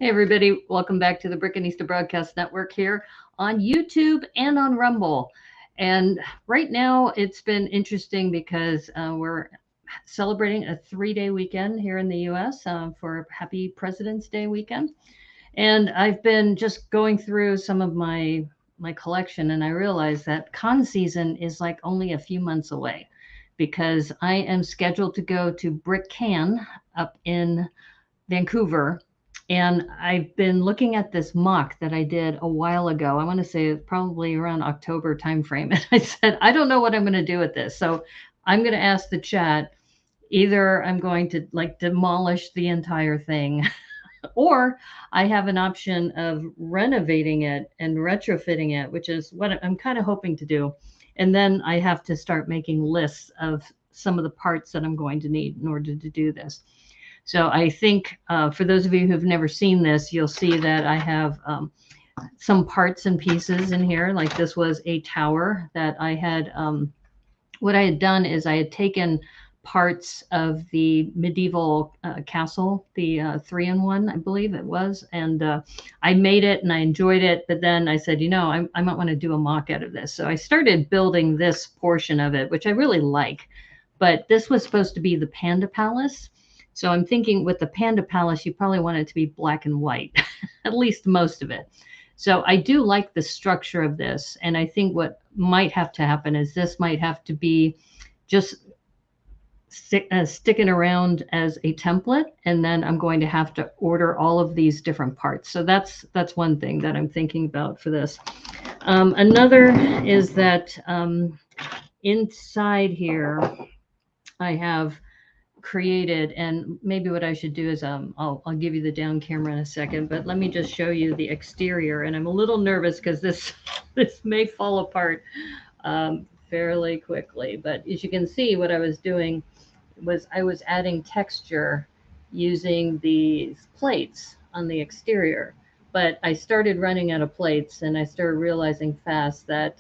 Hey, everybody. Welcome back to the Brickanista Broadcast Network here on YouTube and on Rumble. And right now, it's been interesting because we're celebrating a 3-day weekend here in the US for Happy President's Day weekend. And I've been just going through some of my collection, and I realized that con season is like only a few months away because I am scheduled to go to Brickan up in Vancouver. And I've been looking at this mock that I did a while ago. I want to say probably around October timeframe. And I said, I don't know what I'm going to do with this. So I'm going to ask the chat, either I'm going to like demolish the entire thing, or I have an option of renovating it and retrofitting it, which is what I'm kind of hoping to do. And then I have to start making lists of some of the parts that I'm going to need in order to do this. So I think for those of you who've never seen this, you'll see that I have some parts and pieces in here. Like this was a tower that I had. What I had done is I had taken parts of the medieval castle, the 3-in-1, I believe it was, and I made it and I enjoyed it. But then I said, I might want to do a mock out of this. So I started building this portion of it, which I really like. But this was supposed to be the Panda Palace. So I'm thinking with the Panda Palace, you probably want it to be black and white, at least most of it. So I do like the structure of this. And I think what might have to happen is this might have to be just sticking around as a template. And then I'm going to have to order all of these different parts. So that's one thing that I'm thinking about for this. Another is that inside here, I have created, and maybe what I should do is I'll give you the down camera in a second, but let me just show you the exterior. And I'm a little nervous because this may fall apart fairly quickly. But as you can see, what I was doing was I was adding texture using these plates on the exterior. But I started running out of plates, and I started realizing fast that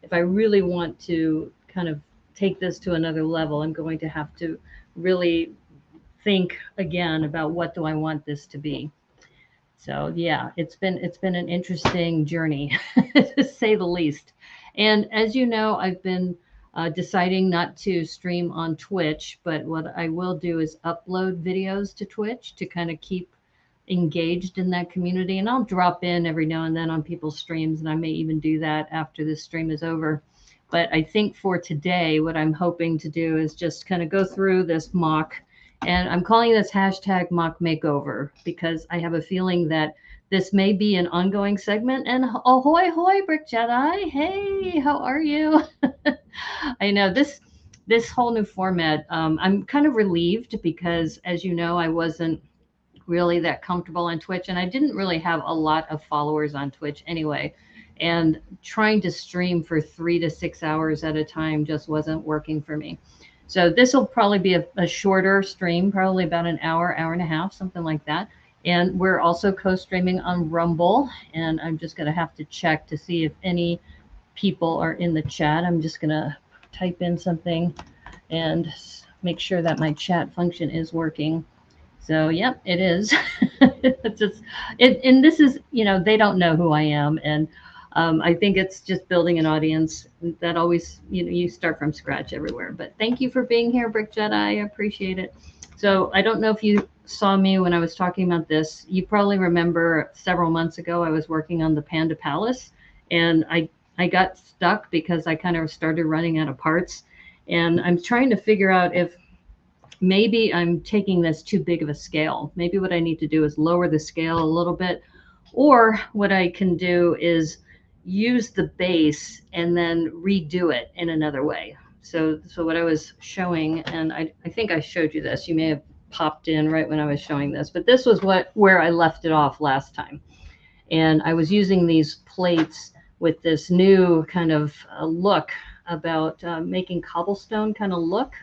if I really want to kind of take this to another level, I'm going to have to really think again about what do I want this to be. So yeah, it's been an interesting journey to say the least. And as you know, I've been deciding not to stream on Twitch, but what I will do is upload videos to Twitch to kind of keep engaged in that community. And I'll drop in every now and then on people's streams, and I may even do that after this stream is over. But I think for today, what I'm hoping to do is just kind of go through this mock. And I'm calling this hashtag mock makeover because I have a feeling that this may be an ongoing segment. And ahoy, hoy, Brick Jedi. Hey, how are you? I know this whole new format, I'm kind of relieved because, as you know, I wasn't really that comfortable on Twitch. And I didn't really have a lot of followers on Twitch anyway. And trying to stream for 3 to 6 hours at a time just wasn't working for me. So this will probably be a shorter stream, probably about an hour, hour and a half, something like that. And we're also co-streaming on Rumble. And I'm just going to have to check to see if any people are in the chat. I'm just going to type in something and make sure that my chat function is working. So, yep, it is. And this is, they don't know who I am. And I think it's just building an audience that always, you start from scratch everywhere. But thank you for being here, Brick Jedi. I appreciate it. So I don't know if you saw me when I was talking about this. You probably remember several months ago, I was working on the Panda Palace, and I got stuck because I kind of started running out of parts. And I'm trying to figure out if maybe I'm taking this too big of a scale. Maybe what I need to do is lower the scale a little bit, or what I can do is use the base and then redo it in another way. So what I was showing, and I think I showed you this. You may have popped in right when I was showing this, but this was where I left it off last time. And I was using these plates with this new kind of look about making cobblestone kind of look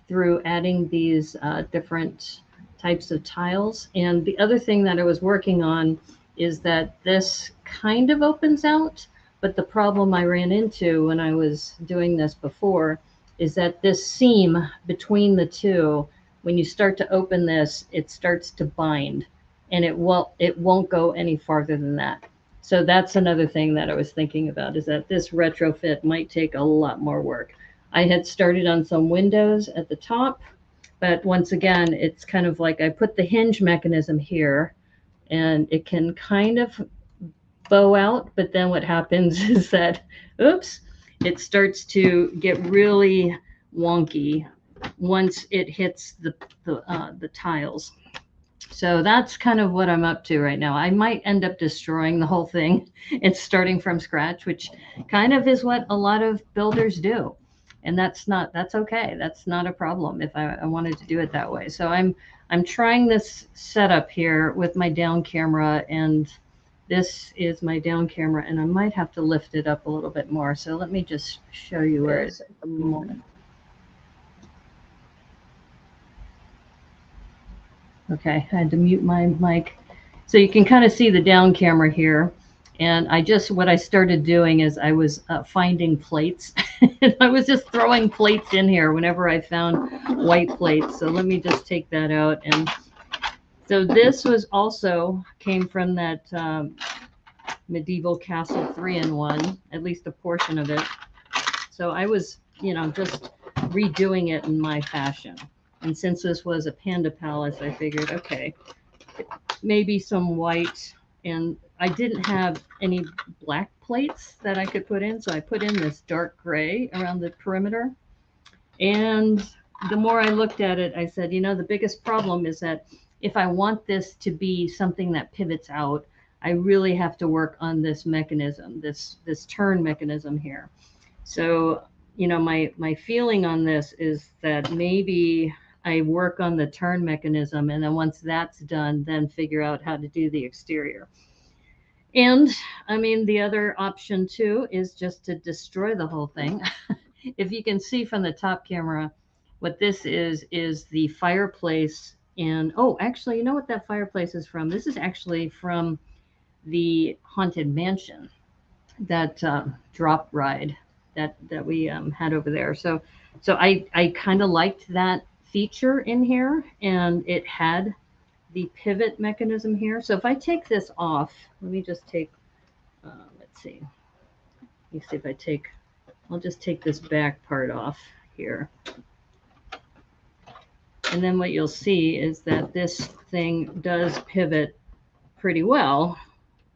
through adding these different types of tiles. And the other thing that I was working on is that this kind of opens out, but the problem I ran into when I was doing this before is that this seam between the two, when you start to open this, it starts to bind. and it won't go any farther than that. So that's another thing that I was thinking about, is that this retrofit might take a lot more work. I had started on some windows at the top, but once again, it's kind of like I put the hinge mechanism here, and it can kind of bow out, but then what happens is that, oops, it starts to get really wonky once it hits the tiles. So that's kind of what I'm up to right now. I might end up destroying the whole thing and starting from scratch, which kind of is what a lot of builders do. And that's okay. That's not a problem if I wanted to do it that way. So I'm trying this setup here with my down camera, and this is my down camera, and I might have to lift it up a little bit more. So let me just show you where it is at the moment. Okay, I had to mute my mic. So you can kind of see the down camera here. And what I started doing is I was finding plates. I was just throwing plates in here whenever I found white plates. So let me just take that out. And so this was also came from that medieval castle 3-in-1, at least a portion of it. So I was, just redoing it in my fashion. And since this was a Panda palace, I figured, okay, maybe some white. And I didn't have any black plates that I could put in, so I put in this dark gray around the perimeter. And the more I looked at it, I said, the biggest problem is that if I want this to be something that pivots out, I really have to work on this mechanism, this turn mechanism here. So, my feeling on this is that maybe I work on the turn mechanism, and then once that's done, then figure out how to do the exterior. And I mean, the other option too is just to destroy the whole thing. If you can see from the top camera, what this is the fireplace. And oh, actually, you know what that fireplace is from? This is actually from the Haunted Mansion, that drop ride that we had over there. So I kind of liked that feature in here, and it had the pivot mechanism here. So if I take this off, let me just take, let's see. Let me see if I'll just take this back part off here. And then what you'll see is that this thing does pivot pretty well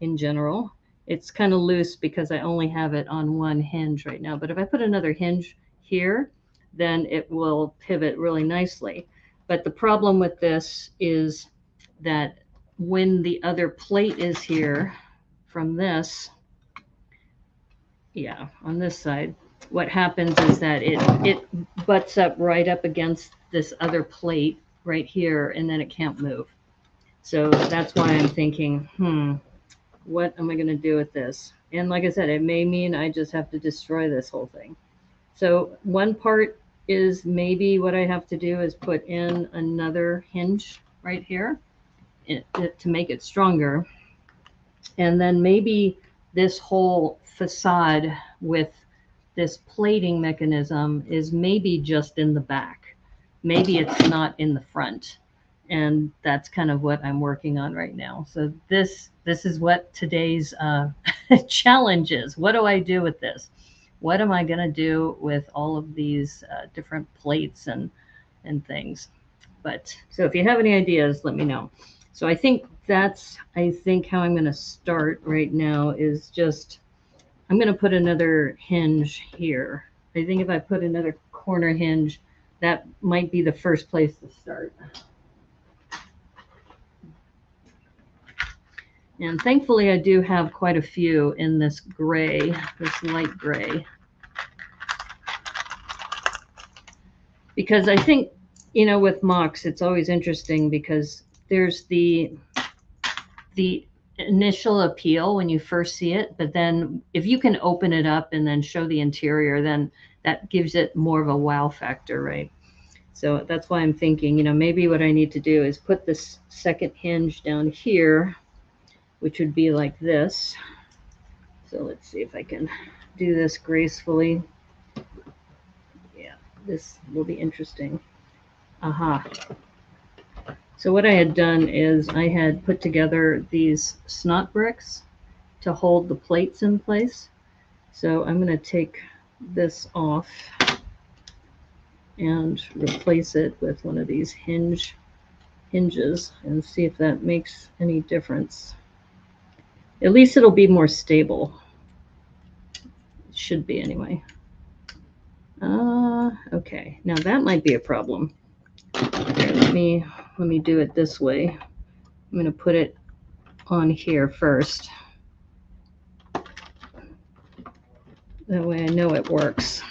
in general. It's kind of loose because I only have it on one hinge right now. But if I put another hinge here, then it will pivot really nicely. But the problem with this is that when the other plate is here from this, on this side, what happens is that it butts up right up against this other plate right here, and then it can't move. So that's why I'm thinking, what am I going to do with this? And like I said, it may mean I just have to destroy this whole thing. So one part is maybe what I have to do is put in another hinge right here to make it stronger. And then maybe this whole facade with this plating mechanism is maybe just in the back. Maybe it's not in the front. And that's kind of what I'm working on right now. So this is what today's challenge is. What do I do with this? What am I going to do with all of these different plates and things? But so if you have any ideas, let me know. So I think how I'm going to start right now is just, I'm going to put another hinge here. I think if I put another corner hinge, that might be the first place to start. And thankfully, I do have quite a few in this gray, this light gray. Because I think, with MOCs, it's always interesting because there's the initial appeal when you first see it, but then if you can open it up and then show the interior, then that gives it more of a wow factor, right? So that's why I'm thinking, maybe what I need to do is put this second hinge down here, which would be like this. So let's see if I can do this gracefully. Yeah, this will be interesting. Aha. So what I had done is I had put together these snot bricks to hold the plates in place. So I'm going to take this off and replace it with one of these hinges and see if that makes any difference. At least it'll be more stable. It should be anyway. Okay, now that might be a problem. Here, let me do it this way. I'm going to put it on here first. That way I know it works.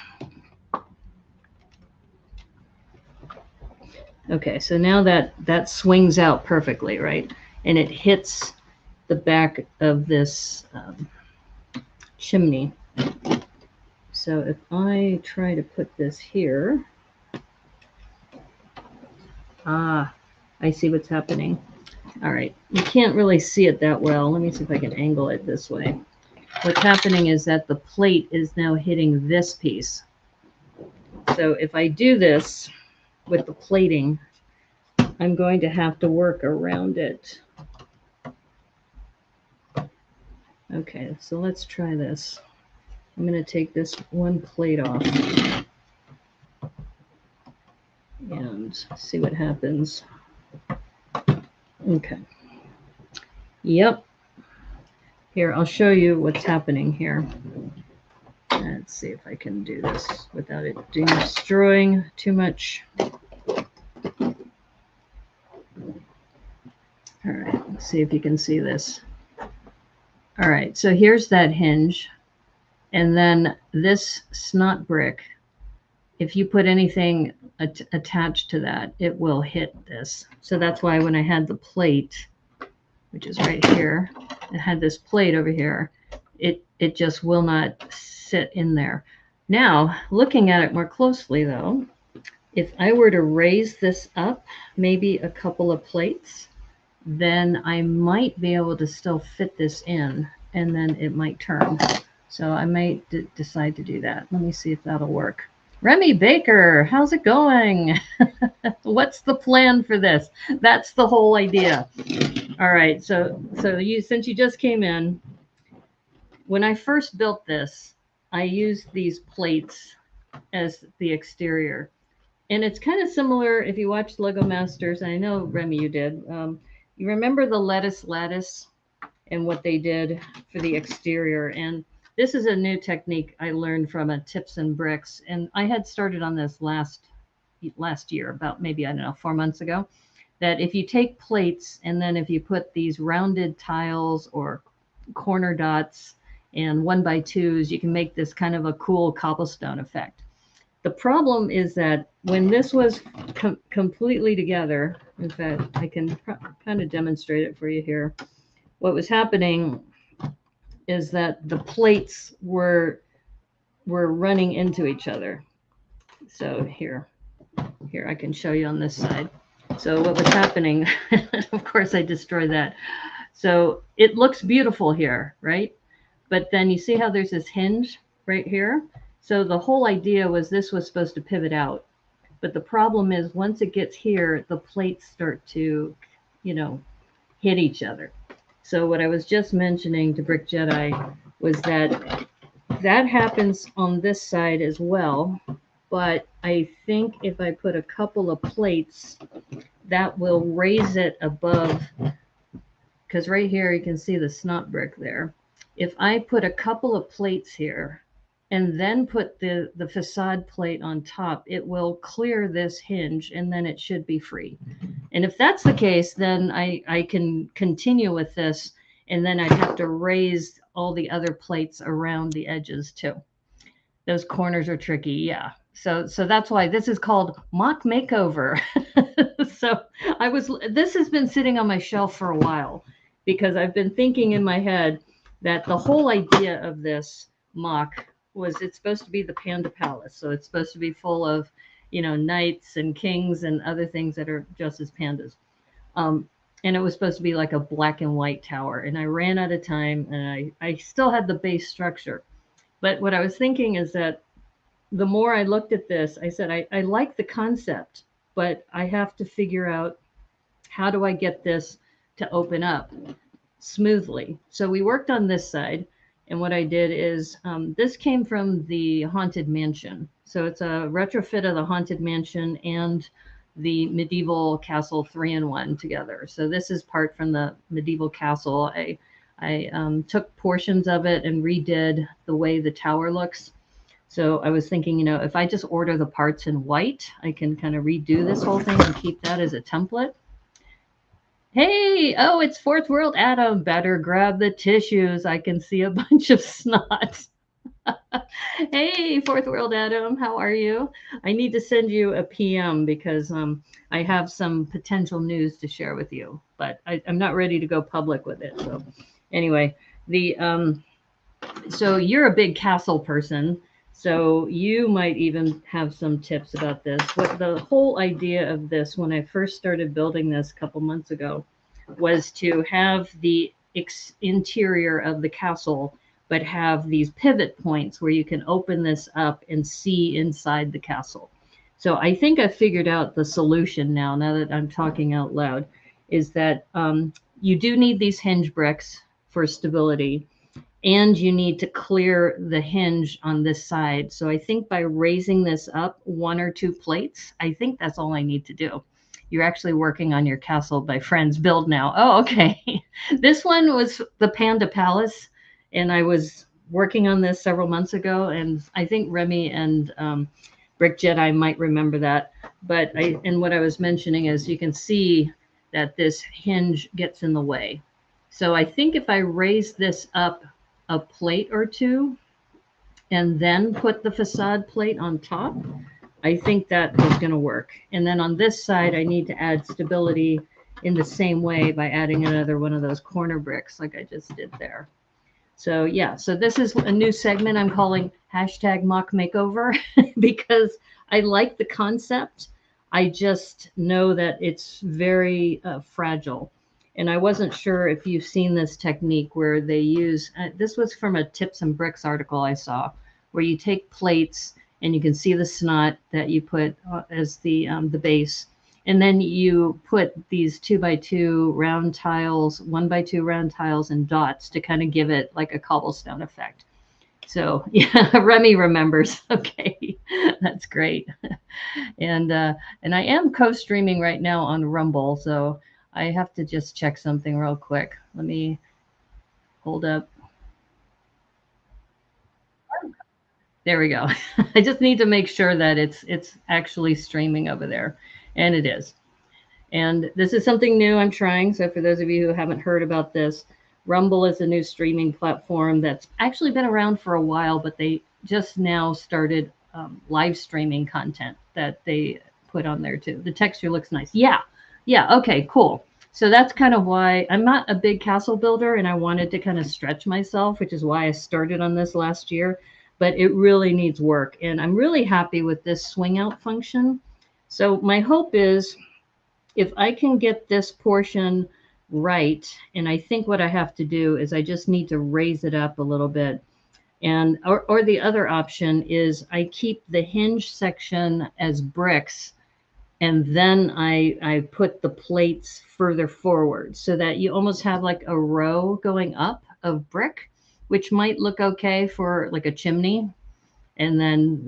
Okay, so now that swings out perfectly, right? And it hits the back of this chimney. So if I try to put this here, I see what's happening. All right, you can't really see it that well. Let me see if I can angle it this way. What's happening is that the plate is now hitting this piece. So if I do this with the plating, I'm going to have to work around it. Okay, so let's try this. I'm going to take this one plate off and see what happens. Okay. Yep. Here, I'll show you what's happening here. Let's see if I can do this without it destroying too much. All right, let's see if you can see this. All right, so here's that hinge. And then this snot brick, if you put anything attached to that, it will hit this. So that's why when I had the plate, which is right here, I had this plate over here, it just will not sit in there. Now, looking at it more closely though, if I were to raise this up, maybe a couple of plates, then I might be able to still fit this in, and then it might turn. So I might decide to do that. Let me see if that'll work. Remy Baker, how's it going? What's the plan for this? That's the whole idea. All right, so since you just came in, when I first built this, I used these plates as the exterior. And it's kind of similar if you watched Lego Masters, and I know, Remy, you did. You remember the lettuce lattice and what they did for the exterior. And this is a new technique I learned from a Tips and Bricks. And I had started on this last year, about maybe, I don't know, 4 months ago, that if you take plates and then if you put these rounded tiles or corner dots and 1x2s, you can make this kind of a cool cobblestone effect. The problem is that when this was completely together, in fact, I can kind of demonstrate it for you here. What was happening is that the plates were running into each other. So here I can show you on this side. So what was happening, of course I destroyed that. So it looks beautiful here, right? But then you see how there's this hinge right here? So the whole idea was this was supposed to pivot out. But the problem is once it gets here, the plates start to, hit each other. So what I was just mentioning to Brick Jedi was that happens on this side as well. But I think if I put a couple of plates, that will raise it above, because right here you can see the snot brick there. If I put a couple of plates here and then put the facade plate on top, it will clear this hinge and then it should be free. And if that's the case, then I can continue with this, and then I'd have to raise all the other plates around the edges too. Those corners are tricky, yeah. So that's why this is called MOC makeover. So this has been sitting on my shelf for a while because I've been thinking in my head that the whole idea of this MOC was it's supposed to be the Panda Palace. So it's supposed to be full of, knights and kings and other things that are just as pandas. And it was supposed to be like a black and white tower. And I ran out of time, and I still had the base structure. But what I was thinking is that the more I looked at this, I said, I like the concept, but I have to figure out how do I get this to open up smoothly? So we worked on this side. And what I did is, this came from the Haunted Mansion. So it's a retrofit of the Haunted Mansion and the Medieval Castle 3-in-1 together. So this is part from the Medieval Castle. I took portions of it and redid the way the tower looks. So I was thinking, if I just order the parts in white, I can kind of redo this whole thing and keep that as a template. Hey, oh, it's Fourth World Adam. Better grab the tissues. I can see a bunch of snot. Hey, Fourth World Adam, how are you? I need to send you a PM because I have some potential news to share with you, but I'm not ready to go public with it. So anyway, so you're a big castle person. So you might even have some tips about this. What the whole idea of this, when I first started building this a couple months ago, was to have the interior of the castle, but have these pivot points where you can open this up and see inside the castle. So I think I figured out the solution now that I'm talking out loud, is that you do need these hinge bricks for stability, and you need to clear the hinge on this side. So I think by raising this up 1 or 2 plates, I think that's all I need to do. You're actually working on your Castle by Friends build now. Oh, okay. This one was the Panda Palace, and I was working on this several months ago, and I think Remy and Brick Jedi might remember that. But and what I was mentioning is you can see that this hinge gets in the way. So I think if I raise this up a plate or 2 and then put the facade plate on top, I think that is going to work. And then on this side, I need to add stability in the same way by adding another one of those corner bricks like I just did there. So yeah, so this is a new segment I'm calling #MOC Makeover because I like the concept. I just know that it's very fragile. And I wasn't sure if you've seen this technique where they use, this was from a Tips and Bricks article I saw, where you take plates and you can see the snot that you put as the base. And then you put these 2x2 round tiles, 1x2 round tiles and dots to kind of give it like a cobblestone effect. So yeah, Remy remembers. Okay, that's great. And I am co-streaming right now on Rumble, so I have to just check something real quick. Let me hold up. There we go. I just need to make sure that it's actually streaming over there, and it is. And this is something new I'm trying. So for those of you who haven't heard about this, Rumble is a new streaming platform that's actually been around for a while, but they just now started live streaming content that they put on there too. The texture looks nice. Yeah. Okay, cool. So that's kind of why I'm not a big castle builder, and I wanted to kind of stretch myself, which is why I started on this last year. But it really needs work, and I'm really happy with this swing out function. So my hope is if I can get this portion right, and I think what I have to do is I just need to raise it up a little bit. And or the other option is I keep the hinge section as bricks, and then I put the plates further forward so that you almost have like a row going up of brick, which might look okay for like a chimney. And then,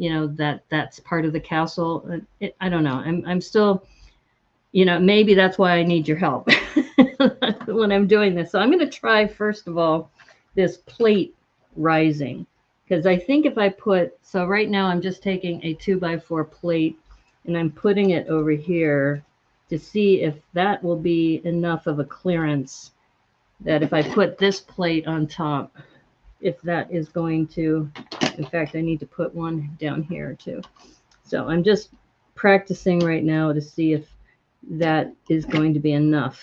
that's part of the castle. I don't know. I'm still, maybe that's why I need your help when I'm doing this. So I'm going to try, first of all, this plate rising, because I think if I so right now I'm just taking a 2x4 plate and I'm putting it over here to see if that will be enough of a clearance that if I put this plate on top, if that is going to, in fact, I need to put one down here too. So I'm just practicing right now to see if that is going to be enough.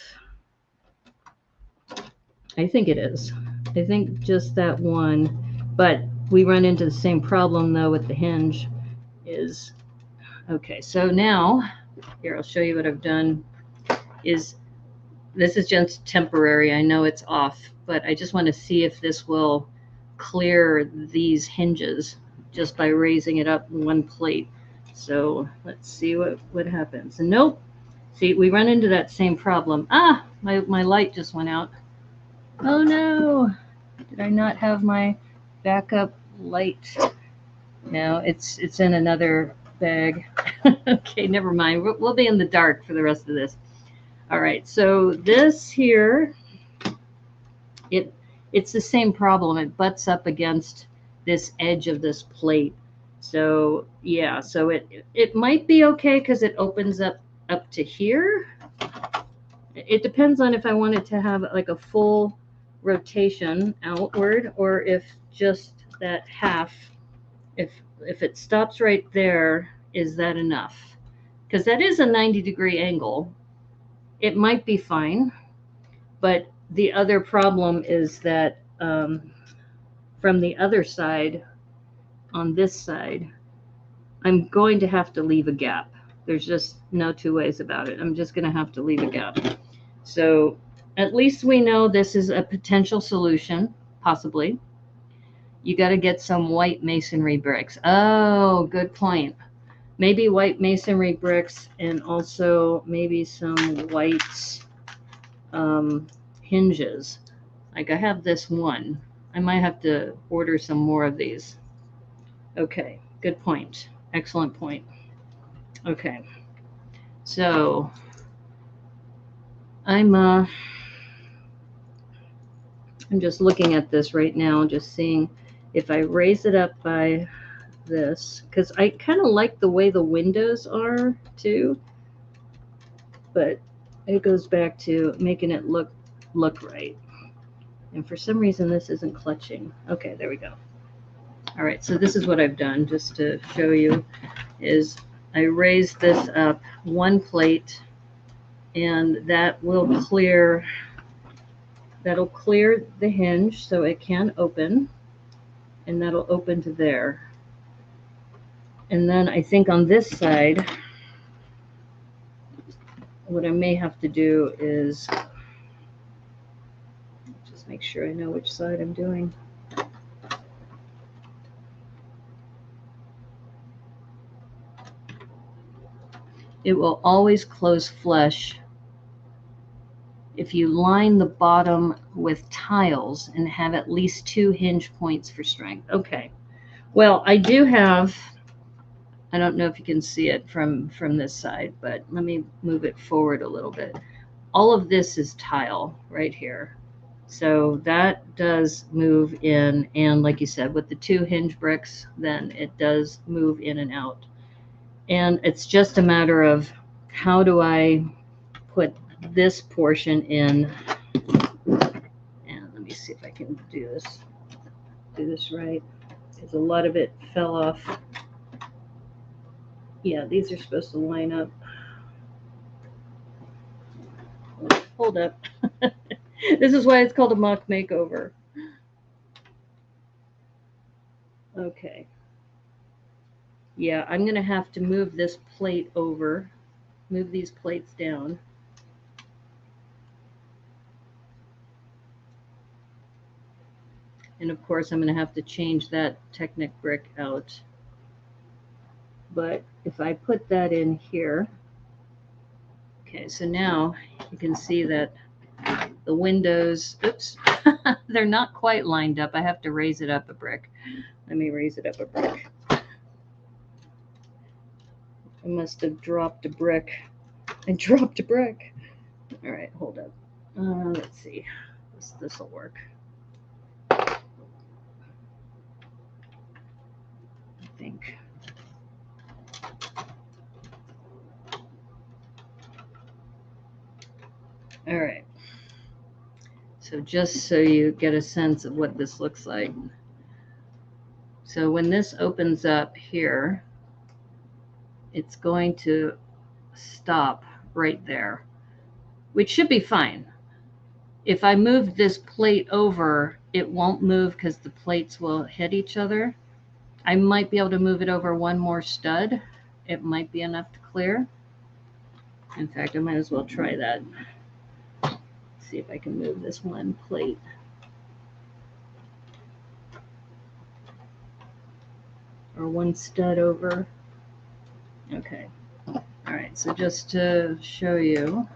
I think it is. I think just that one, but we run into the same problem though with the hinge is, okay, so now, here, I'll show you what I've done. This is just temporary. I know it's off, but I just want to see if this will clear these hinges just by raising it up one plate. So let's see what happens. And nope. See, we run into that same problem. Ah, my light just went out. Oh no, did I not have my backup light? No, it's in another bag. Okay, never mind. We'll be in the dark for the rest of this. All right, so this here, it's the same problem. It butts up against this edge of this plate. So yeah, so it might be okay because it opens up to here. It depends on if I want it to have like a full rotation outward or if just that half, if it stops right there, is that enough? Because that is a 90-degree angle. It might be fine, but the other problem is that from the other side, on this side, I'm going to have to leave a gap. There's just no two ways about it. I'm just going to have to leave a gap. So at least we know this is a potential solution, possibly. You got to get some white masonry bricks. Oh, good point. Maybe white masonry bricks and also maybe some white hinges. Like I have this one. I might have to order some more of these. Okay, good point. Excellent point. Okay, so I'm just looking at this right now, just seeing if I raise it up by this, because I kind of like the way the windows are too, but it goes back to making it look right. And for some reason this isn't clutching. Okay, there we go. All right, so this is what I've done just to show you is I raised this up one plate, and that will clear, that'll clear the hinge so it can open, and that'll open to there. And then I think on this side, what I may have to do is just make sure I know which side I'm doing. It will always close flush if you line the bottom with tiles and have at least 2 hinge points for strength. Okay. Well, I do have, I don't know if you can see it from this side, but let me move it forward a little bit. All of this is tile right here. So that does move in, and like you said, with the 2 hinge bricks, then it does move in and out. And it's just a matter of how do I put this portion in. And let me see if I can do this right, because a lot of it fell off. Yeah, these are supposed to line up. Hold up. This is why it's called a mock makeover. Okay. Yeah, I'm going to have to move this plate over, move these plates down. And of course, I'm going to have to change that Technic brick out. But if I put that in here, okay, so now you can see that the windows, oops, they're not quite lined up. I have to raise it up a brick. Let me raise it up a brick. I must have dropped a brick. I dropped a brick. All right, hold up. Let's see. This will work. I think. All right. So just so you get a sense of what this looks like. So when this opens up here, it's going to stop right there, which should be fine. If I move this plate over, it won't move because the plates will hit each other. I might be able to move it over one more stud. It might be enough to clear. In fact, I might as well try that. See if I can move this one plate. Or one stud over. Okay. All right, so just to show you,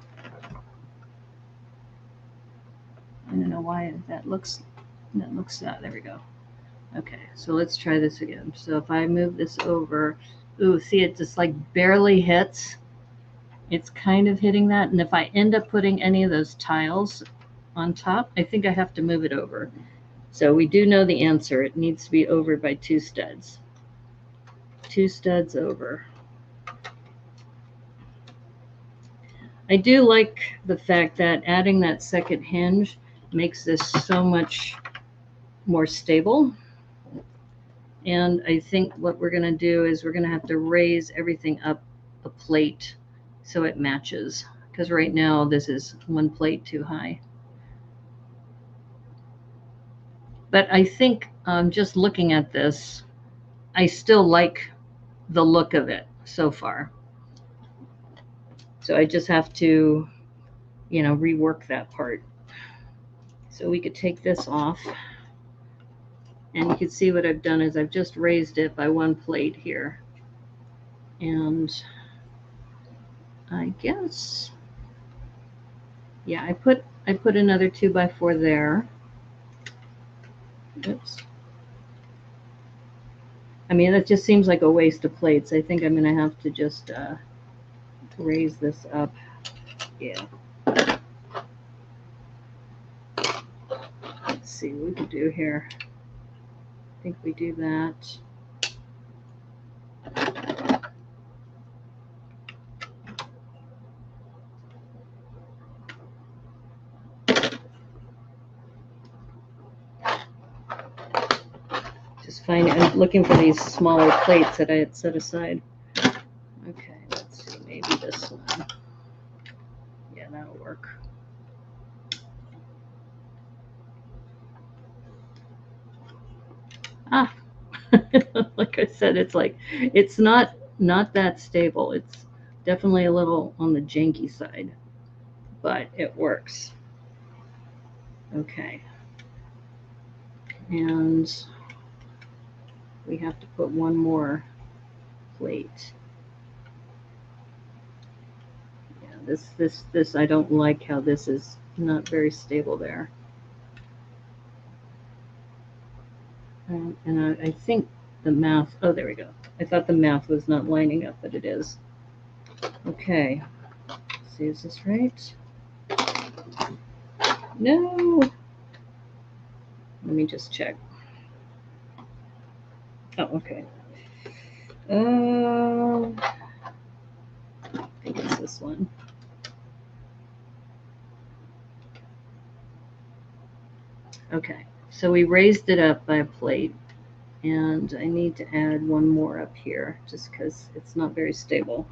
I don't know why that looks there we go. Okay, so let's try this again. So if I move this over, ooh, see, it just like barely hits. It's kind of hitting that. And if I end up putting any of those tiles on top, I think I have to move it over. So we do know the answer. It needs to be over by 2 studs. 2 studs over. I do like the fact that adding that second hinge makes this so much more stable. And I think what we're going to do is we're going to have to raise everything up a plate so it matches. Because right now this is 1 plate too high. But I think just looking at this, I still like the look of it so far. So I just have to, you know, rework that part. So we could take this off. And you can see what I've done is I've just raised it by 1 plate here. And I guess, yeah, I put another 2x4 there. Oops. I mean, that just seems like a waste of plates. I think I'm going to have to just raise this up. Yeah. Let's see what we can do here. I think we do that. Just I'm looking for these smaller plates that I had set aside. Okay, let's see, maybe this one. Yeah, that'll work. Ah, like I said, it's not that stable. It's definitely a little on the janky side, but it works. Okay. And we have to put 1 more plate. Yeah, this I don't like how this is not very stable there. And I think the math, oh, there we go. I thought the math was not lining up, but it is. Okay. Let's see, is this right? No. Let me just check. Oh, okay. I think it's this one. Okay, so we raised it up by a plate, and I need to add 1 more up here just because it's not very stable.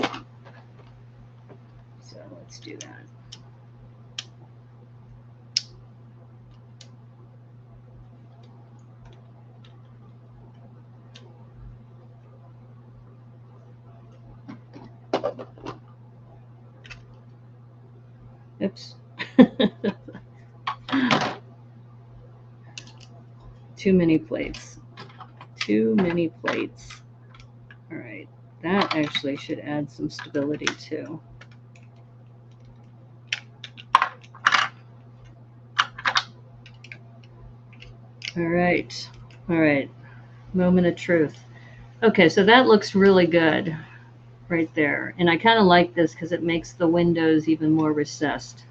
So let's do that. Oops. Too many plates. Too many plates. All right. That actually should add some stability too. All right. All right. Moment of truth. Okay, so that looks really good right there. And I kind of like this because it makes the windows even more recessed.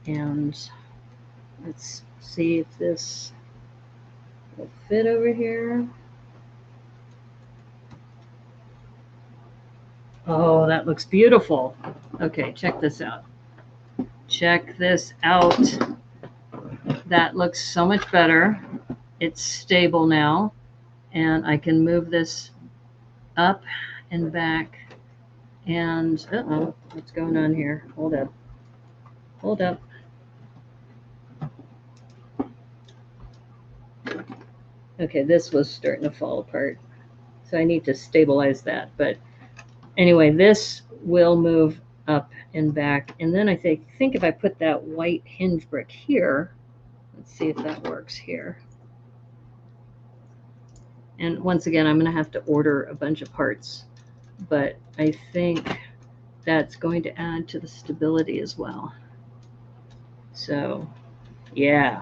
And let's see if this will fit over here. Oh, that looks beautiful. Okay, check this out. Check this out. That looks so much better. It's stable now. And I can move this up and back. And, uh-oh, what's going on here? Hold up. Hold up. Okay, this was starting to fall apart. So I need to stabilize that. But anyway, this will move up and back. And then I think if I put that white hinge brick here, let's see if that works here. And once again, I'm going to have to order a bunch of parts but I think that's going to add to the stability as well. So, yeah,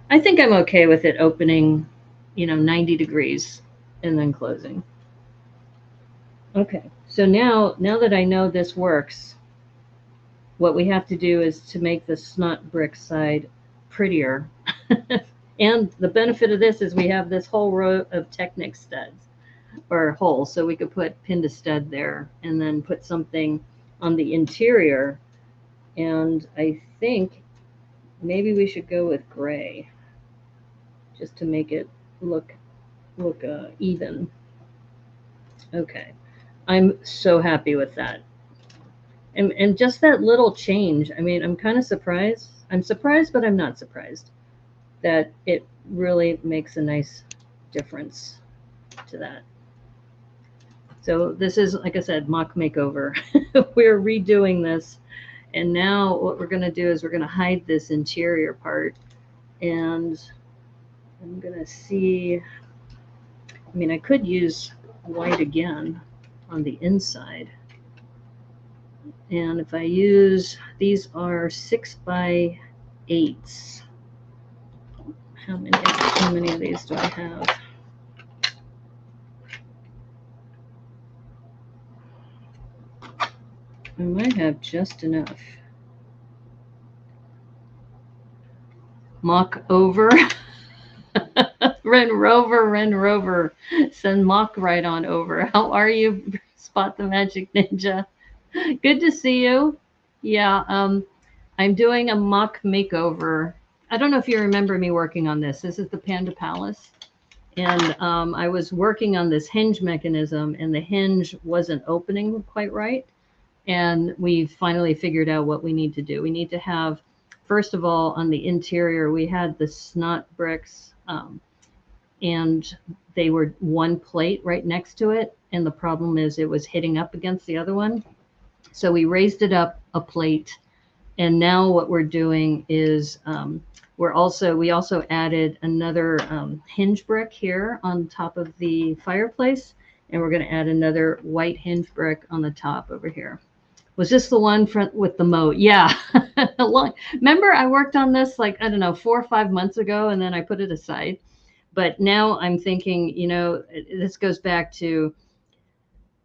I think I'm okay with it opening, 90 degrees and then closing. Okay, so now that I know this works, what we have to do is to make the snot brick side prettier. And the benefit of this is we have this whole row of Technic studs or holes, so we could put Panda stud there and then put something on the interior. And I think maybe we should go with gray just to make it look even. Okay, I'm so happy with that. And just that little change. I mean, I'm kind of surprised. I'm surprised, but I'm not surprised that it really makes a nice difference to that. So this is, like I said, MOC makeover. We're redoing this. And now what we're going to do is we're going to hide this interior part. And I'm going to see, I mean, I could use white again on the inside. And if I use, these are 6x8s. How many of these do I have? I might have just enough. MOC over. Ren Rover. Send MOC right on over. How are you, Spot the Magic Ninja? Good to see you. Yeah, I'm doing a MOC makeover. I don't know if you remember me working on this. This is the Panda Palace. And I was working on this hinge mechanism, and the hinge wasn't opening quite right. And we finally figured out what we need to do. We need to have, first of all, on the interior, we had the snot bricks, and they were one plate right next to it. And the problem is it was hitting up against the other one. So we raised it up a plate. And now what we're doing is we also added another hinge brick here on top of the fireplace. And we're going to add another white hinge brick on the top over here. Was this the one with the moat? Yeah. Remember, I worked on this like, I don't know, 4 or 5 months ago, and then I put it aside. But now I'm thinking, this goes back to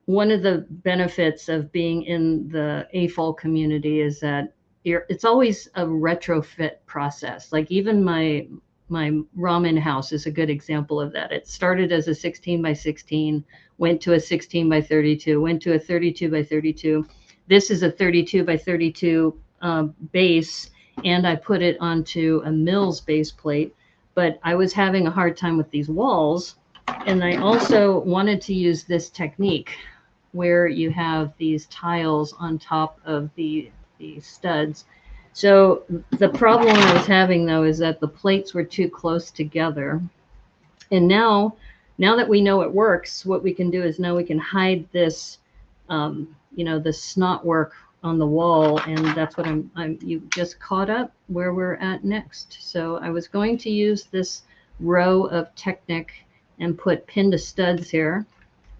one of the benefits of being in the AFOL community is that it's always a retrofit process. Like even my ramen house is a good example of that. It started as a 16x16, went to a 16x32, went to a 32x32. This is a 32x32 base, and I put it onto a Mills base plate. But I was having a hard time with these walls, and I also wanted to use this technique where you have these tiles on top of the studs. So the problem I was having, though, is that the plates were too close together. And now that we know it works, what we can do is now we can hide this, the snot work on the wall. And that's what you just caught up where we're at next. So I was going to use this row of Technic and put Panda studs here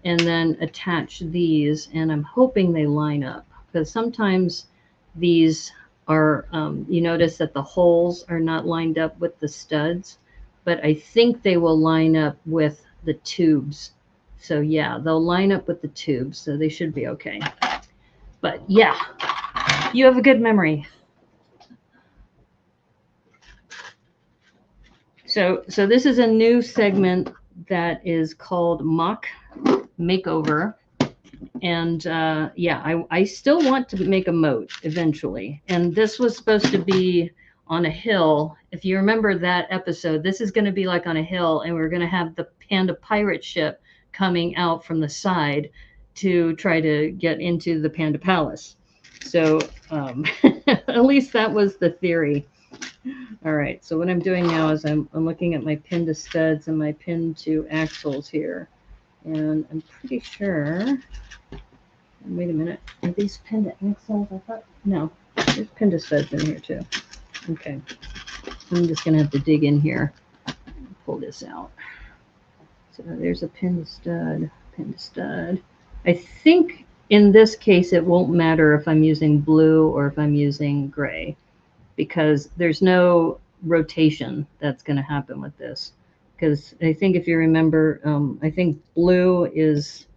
and then attach these. And I'm hoping they line up, because sometimes these are, you notice that the holes are not lined up with the studs, but I think they will line up with the tubes. So yeah, they'll line up with the tubes, so they should be okay. But yeah, you have a good memory. So this is a new segment that is called MOC Makeover. And I still want to make a moat eventually. And this was supposed to be on a hill. If you remember that episode, this is going to be like on a hill, and we're going to have the Panda pirate ship coming out from the side to try to get into the Panda Palace. So at least that was the theory. All right, so what I'm doing now is I'm looking at my Panda studs and my pin to axles here. And I'm pretty sure, wait a minute, are these Panda axles? I thought, no, there's Panda studs in here too. Okay, I'm just gonna have to dig in here and pull this out. So there's a Panda stud, I think in this case it won't matter if I'm using blue or if I'm using gray, because there's no rotation that's going to happen with this. Because I think if you remember, I think blue is,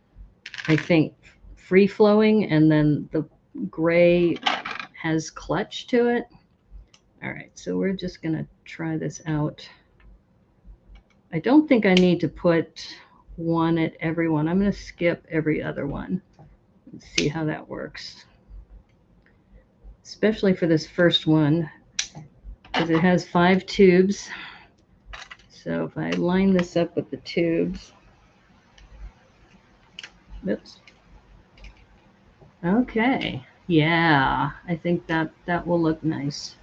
I think, free flowing, and then the gray has clutch to it. All right, so we're just going to try this out. I don't think I need to put one at every one. I'm going to skip every other one and see how that works. Especially for this first one, because it has 5 tubes. So if I line this up with the tubes, oops. Okay, yeah, I think that will look nice.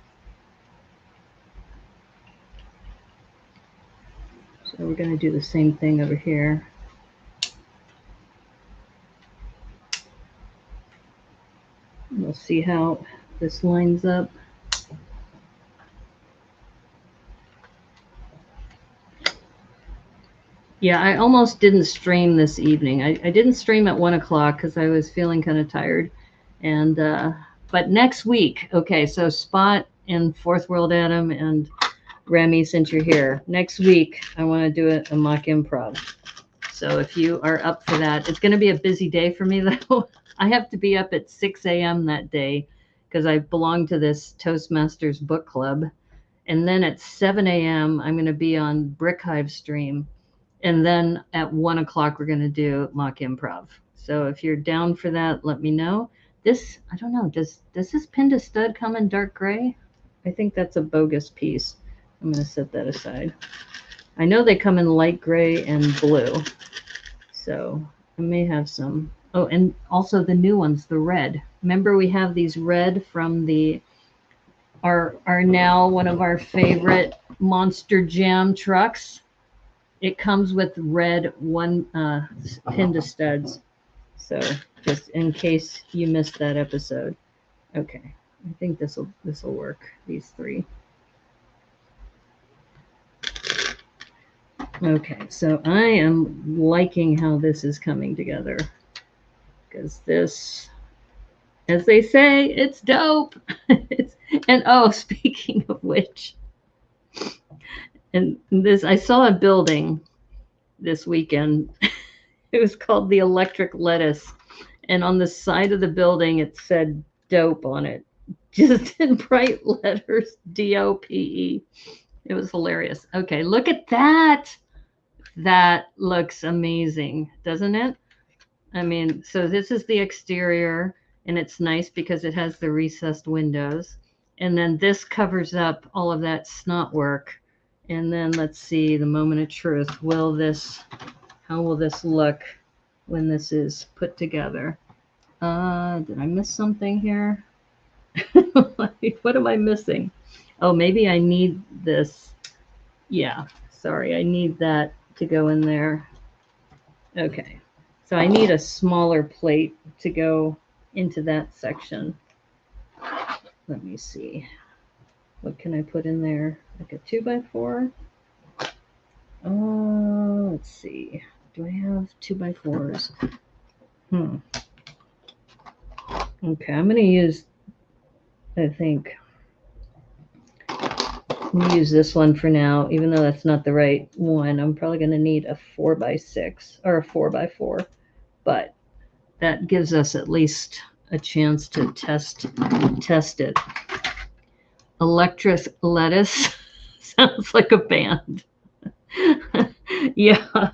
So we're going to do the same thing over here. We'll see how this lines up. Yeah, I almost didn't stream this evening. I didn't stream at 1 o'clock because I was feeling kind of tired. And but next week, okay, so Spot and Fourth World Adam and Remy, since you're here, next week I want to do a mock improv. So if you are up for that, it's going to be a busy day for me though. I have to be up at 6 a.m. that day because I belong to this Toastmasters book club. And then at 7 a.m., I'm going to be on Brick Hive stream. And then at 1 o'clock, we're going to do mock improv. So if you're down for that, let me know. This, I don't know, does this Panda stud come in dark gray? I think that's a bogus piece. I'm going to set that aside. I know they come in light gray and blue. So I may have some. Oh, and also the new ones, the red. Remember we have these red from the are now one of our favorite Monster Jam trucks. It comes with red Panda studs. So just in case you missed that episode. Okay, I think this will work. These 3. Okay, so I am liking how this is coming together, because this, as they say, it's dope. And oh, speaking of which, and this, I saw a building this weekend. It was called the Electric Lettuce, and on the side of the building it said dope on it, just in bright letters, DOPE. It was hilarious. Okay, look at that. That looks amazing, doesn't it? I mean, so this is the exterior, and it's nice because it has the recessed windows. And then this covers up all of that snot work. And then let's see, the moment of truth. How will this look when this is put together? Did I miss something here? What am I missing? Oh, maybe I need this. Yeah, sorry, I need that to go in there. Okay, so I need a smaller plate to go into that section. Let me see. What can I put in there? Like a 2x4? Let's see. Do I have 2x4s? Okay, I'm going to use, I think, I'm going to use this one for now, even though that's not the right one. I'm probably going to need a 4x6 or a 4x4, but that gives us at least a chance to test it. Electric Lettuce sounds like a band. Yeah.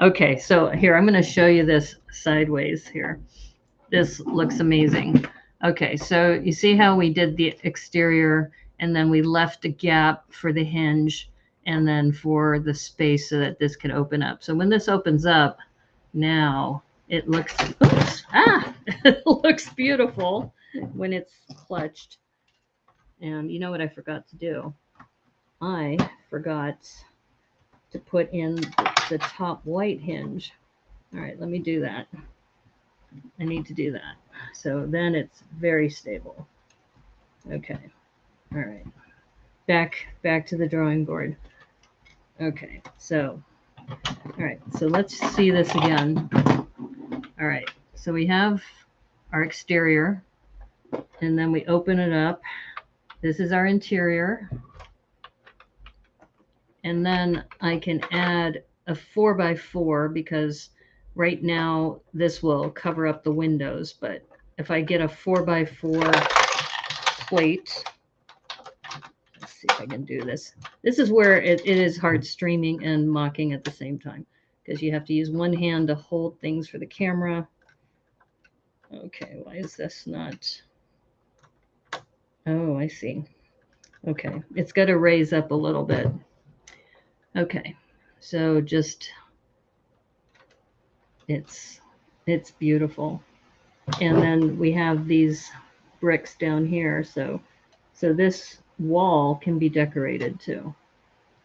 Okay, so here, I'm going to show you this sideways here. This looks amazing. Okay, so you see how we did the exterior, and then we left a gap for the hinge and then for the space so that this can open up. So when this opens up, now it looks, it looks beautiful when it's clutched. And you know what I forgot to do? I forgot to put in the top white hinge. All right, let me do that. I need to do that. So then it's very stable. Okay. All right. Back to the drawing board. Okay. So, all right. So let's see this again. All right. so we have our exterior, and then we open it up. This is our interior. And then I can add a 4x4 because right now this will cover up the windows. But if I get a 4x4 plate, let's see if I can do this. This is where it is hard streaming and mocking at the same time because you have to use one hand to hold things for the camera. Okay, why is this not? Oh, I see. Okay, it's got to raise up a little bit. Okay, so just it's beautiful. And then we have these bricks down here, so this wall can be decorated too.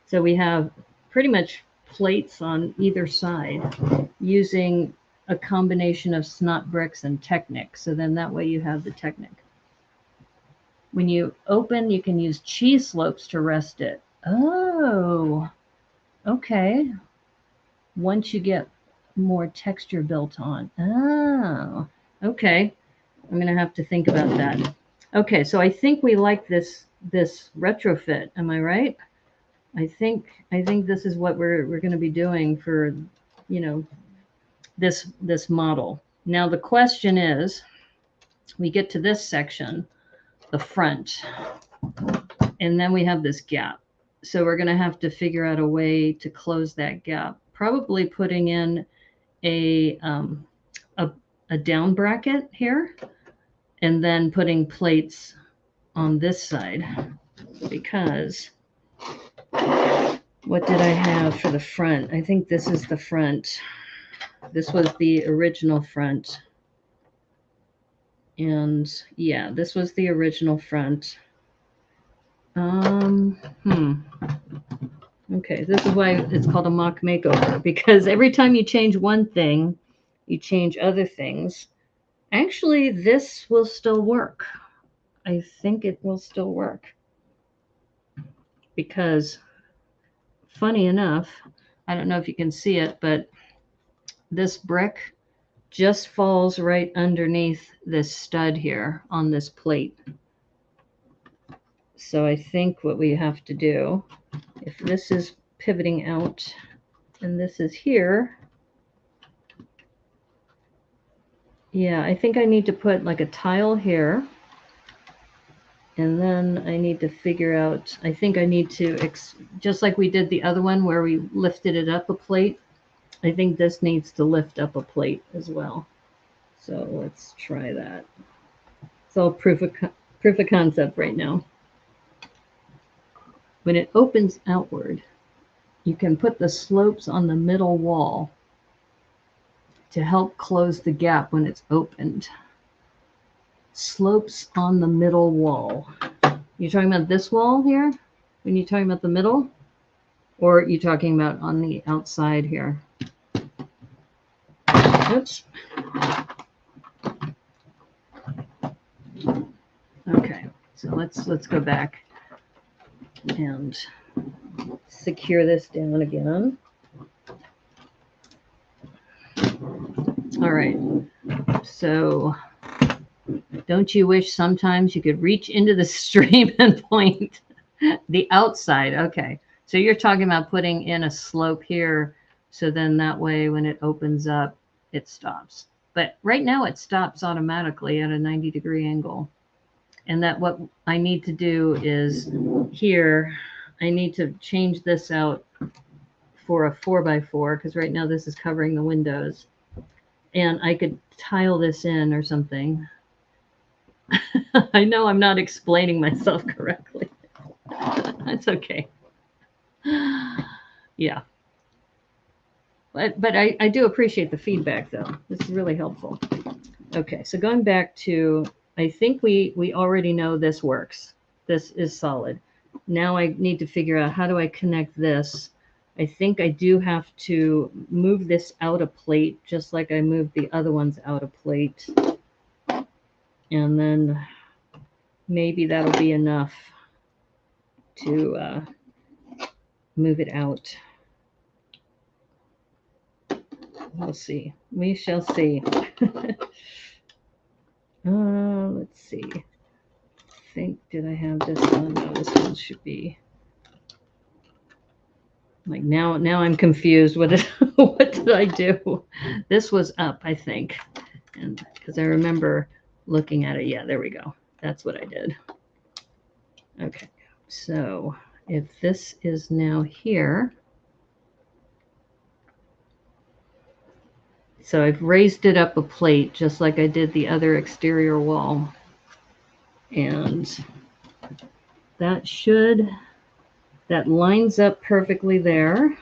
So we have pretty much plates on either side using a combination of snot bricks and Technic. So then that way you have the Technic. When you open, you can use cheese slopes to rest it. Oh, okay. Once you get more texture built on. Oh, okay. I'm going to have to think about that. Okay, so I think we like this retrofit. Am I right? I think this is what we're going to be doing for, you know, this model. Now the question is, we get to this section, the front, and then we have this gap. So we're going to have to figure out a way to close that gap. Probably putting in a down bracket here, and then putting plates on this side, because what did I have for the front? I think this is the front. This was the original front. And yeah, this was the original front. Okay, this is why it's called a mock makeover, because every time you change one thing, you change other things. Actually, this will still work. I think it will still work. Because, funny enough, I don't know if you can see it, but this brick just falls right underneath this stud here on this plate. So I think what we have to do, if this is pivoting out and this is here, yeah, I think I need to put like a tile here. And then I need to figure out, I think I need to, just like we did the other one where we lifted it up a plate, I think this needs to lift up a plate as well. So let's try that. It's all proof of concept right now. When it opens outward, you can put the slopes on the middle wall to help close the gap when it's opened. Slopes on the middle wall. You're talking about this wall here? When you're talking about the middle? Or are you talking about on the outside here? Oops. Okay, so let's go back and secure this down again. All right, so don't you wish sometimes you could reach into the stream and point the outside? Okay, so you're talking about putting in a slope here, so then that way when it opens up, it stops. But right now it stops automatically at a 90-degree angle. And that what I need to do is here, I need to change this out for a 4x4, because right now this is covering the windows. And I could tile this in or something. I know I'm not explaining myself correctly. That's okay. Yeah. But I do appreciate the feedback, though. This is really helpful. Okay, so going back to, I think we already know this works. This is solid. Now I need to figure out, how do I connect this? I think I do have to move this out a plate, just like I moved the other ones out a plate. And then maybe that'll be enough to move it out. We'll see. We shall see. Let's see. I think, did I have this one? No, this one should be. Like now I'm confused. What did I do? This was up, I think. And because I remember looking at it. Yeah, there we go. That's what I did. Okay. So if this is now here, so I've raised it up a plate just like I did the other exterior wall. And that lines up perfectly there.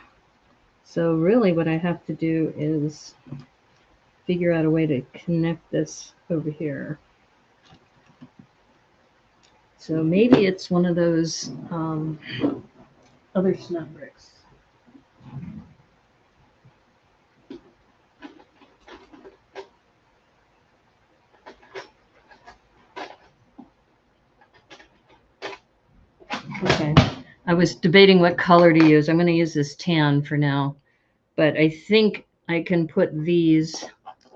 So really what I have to do is figure out a way to connect this over here. So maybe it's one of those other snap bricks. Okay. I was debating what color to use. I'm going to use this tan for now. But I think I can put these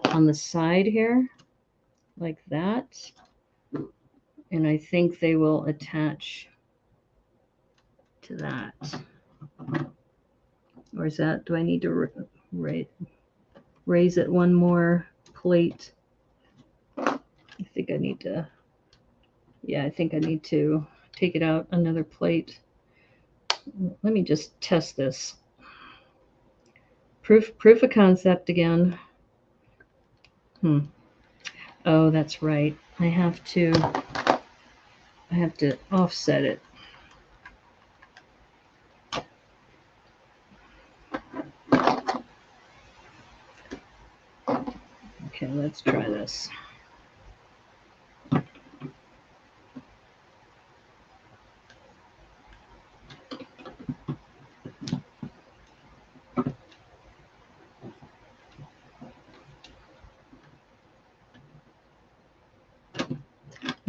on the side here, like that. And I think they will attach to that. Or is that, do I need to raise it one more plate? I think I need to, yeah, I think I need to take it out another plate. Let me just test this. Proof of concept again. Oh, that's right. I have to offset it. Okay, let's try this.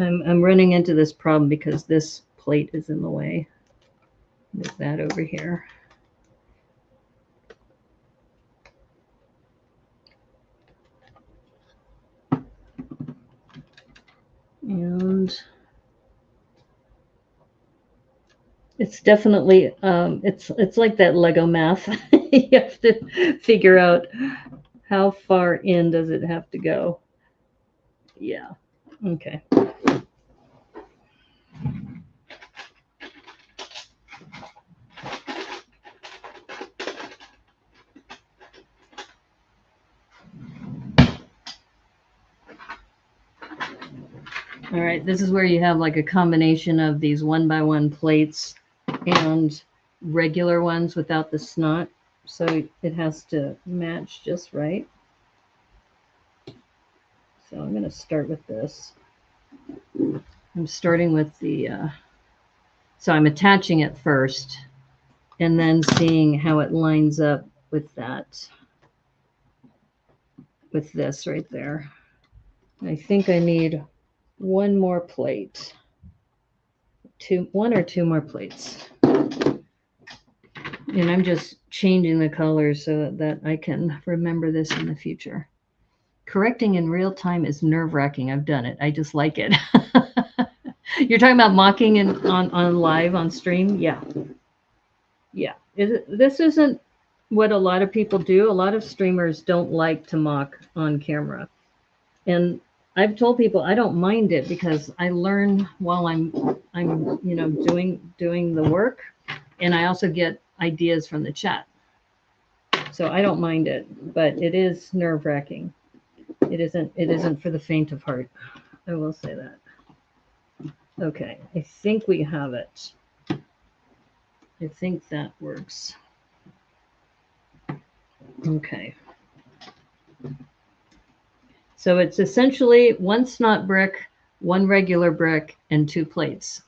I'm running into this problem because this plate is in the way. Move that over here. And it's definitely it's like that Lego math. You have to figure out how far in does it have to go. Yeah. Okay. All right, this is where you have like a combination of these 1x1 plates and regular ones without the snot. So it has to match just right. So I'm going to start with this. I'm starting with the, so I'm attaching it first and then seeing how it lines up with that, with this right there. I think I need one more plate, one or two more plates. And I'm just changing the colors so that I can remember this in the future. Correcting in real time is nerve-wracking. I've done it. I just like it. You're talking about mocking on live on stream? Yeah. Yeah. This isn't what a lot of people do. A lot of streamers don't like to mock on camera. And I've told people I don't mind it because I learn while I'm you know doing the work, and I also get ideas from the chat. So I don't mind it, but it is nerve-wracking. It isn't for the faint of heart. I will say that. Okay, I think we have it. I think that works. Okay. So it's essentially one snot brick, one regular brick, and two plates.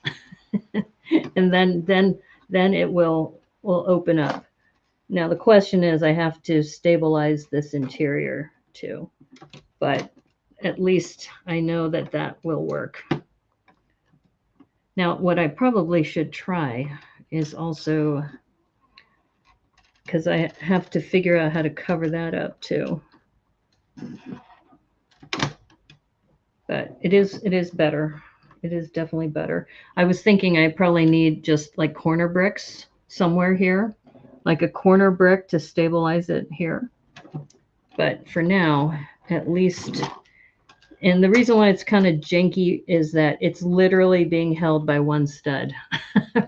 And then it will open up. Now the question is, I have to stabilize this interior too, but at least I know that that will work. Now what I probably should try is also because I have to figure out how to cover that up too. But it is better. It is definitely better. I was thinking I probably need just like corner bricks somewhere here, like a corner brick to stabilize it here. But for now, at least, and the reason why it's kind of janky is that it's literally being held by one stud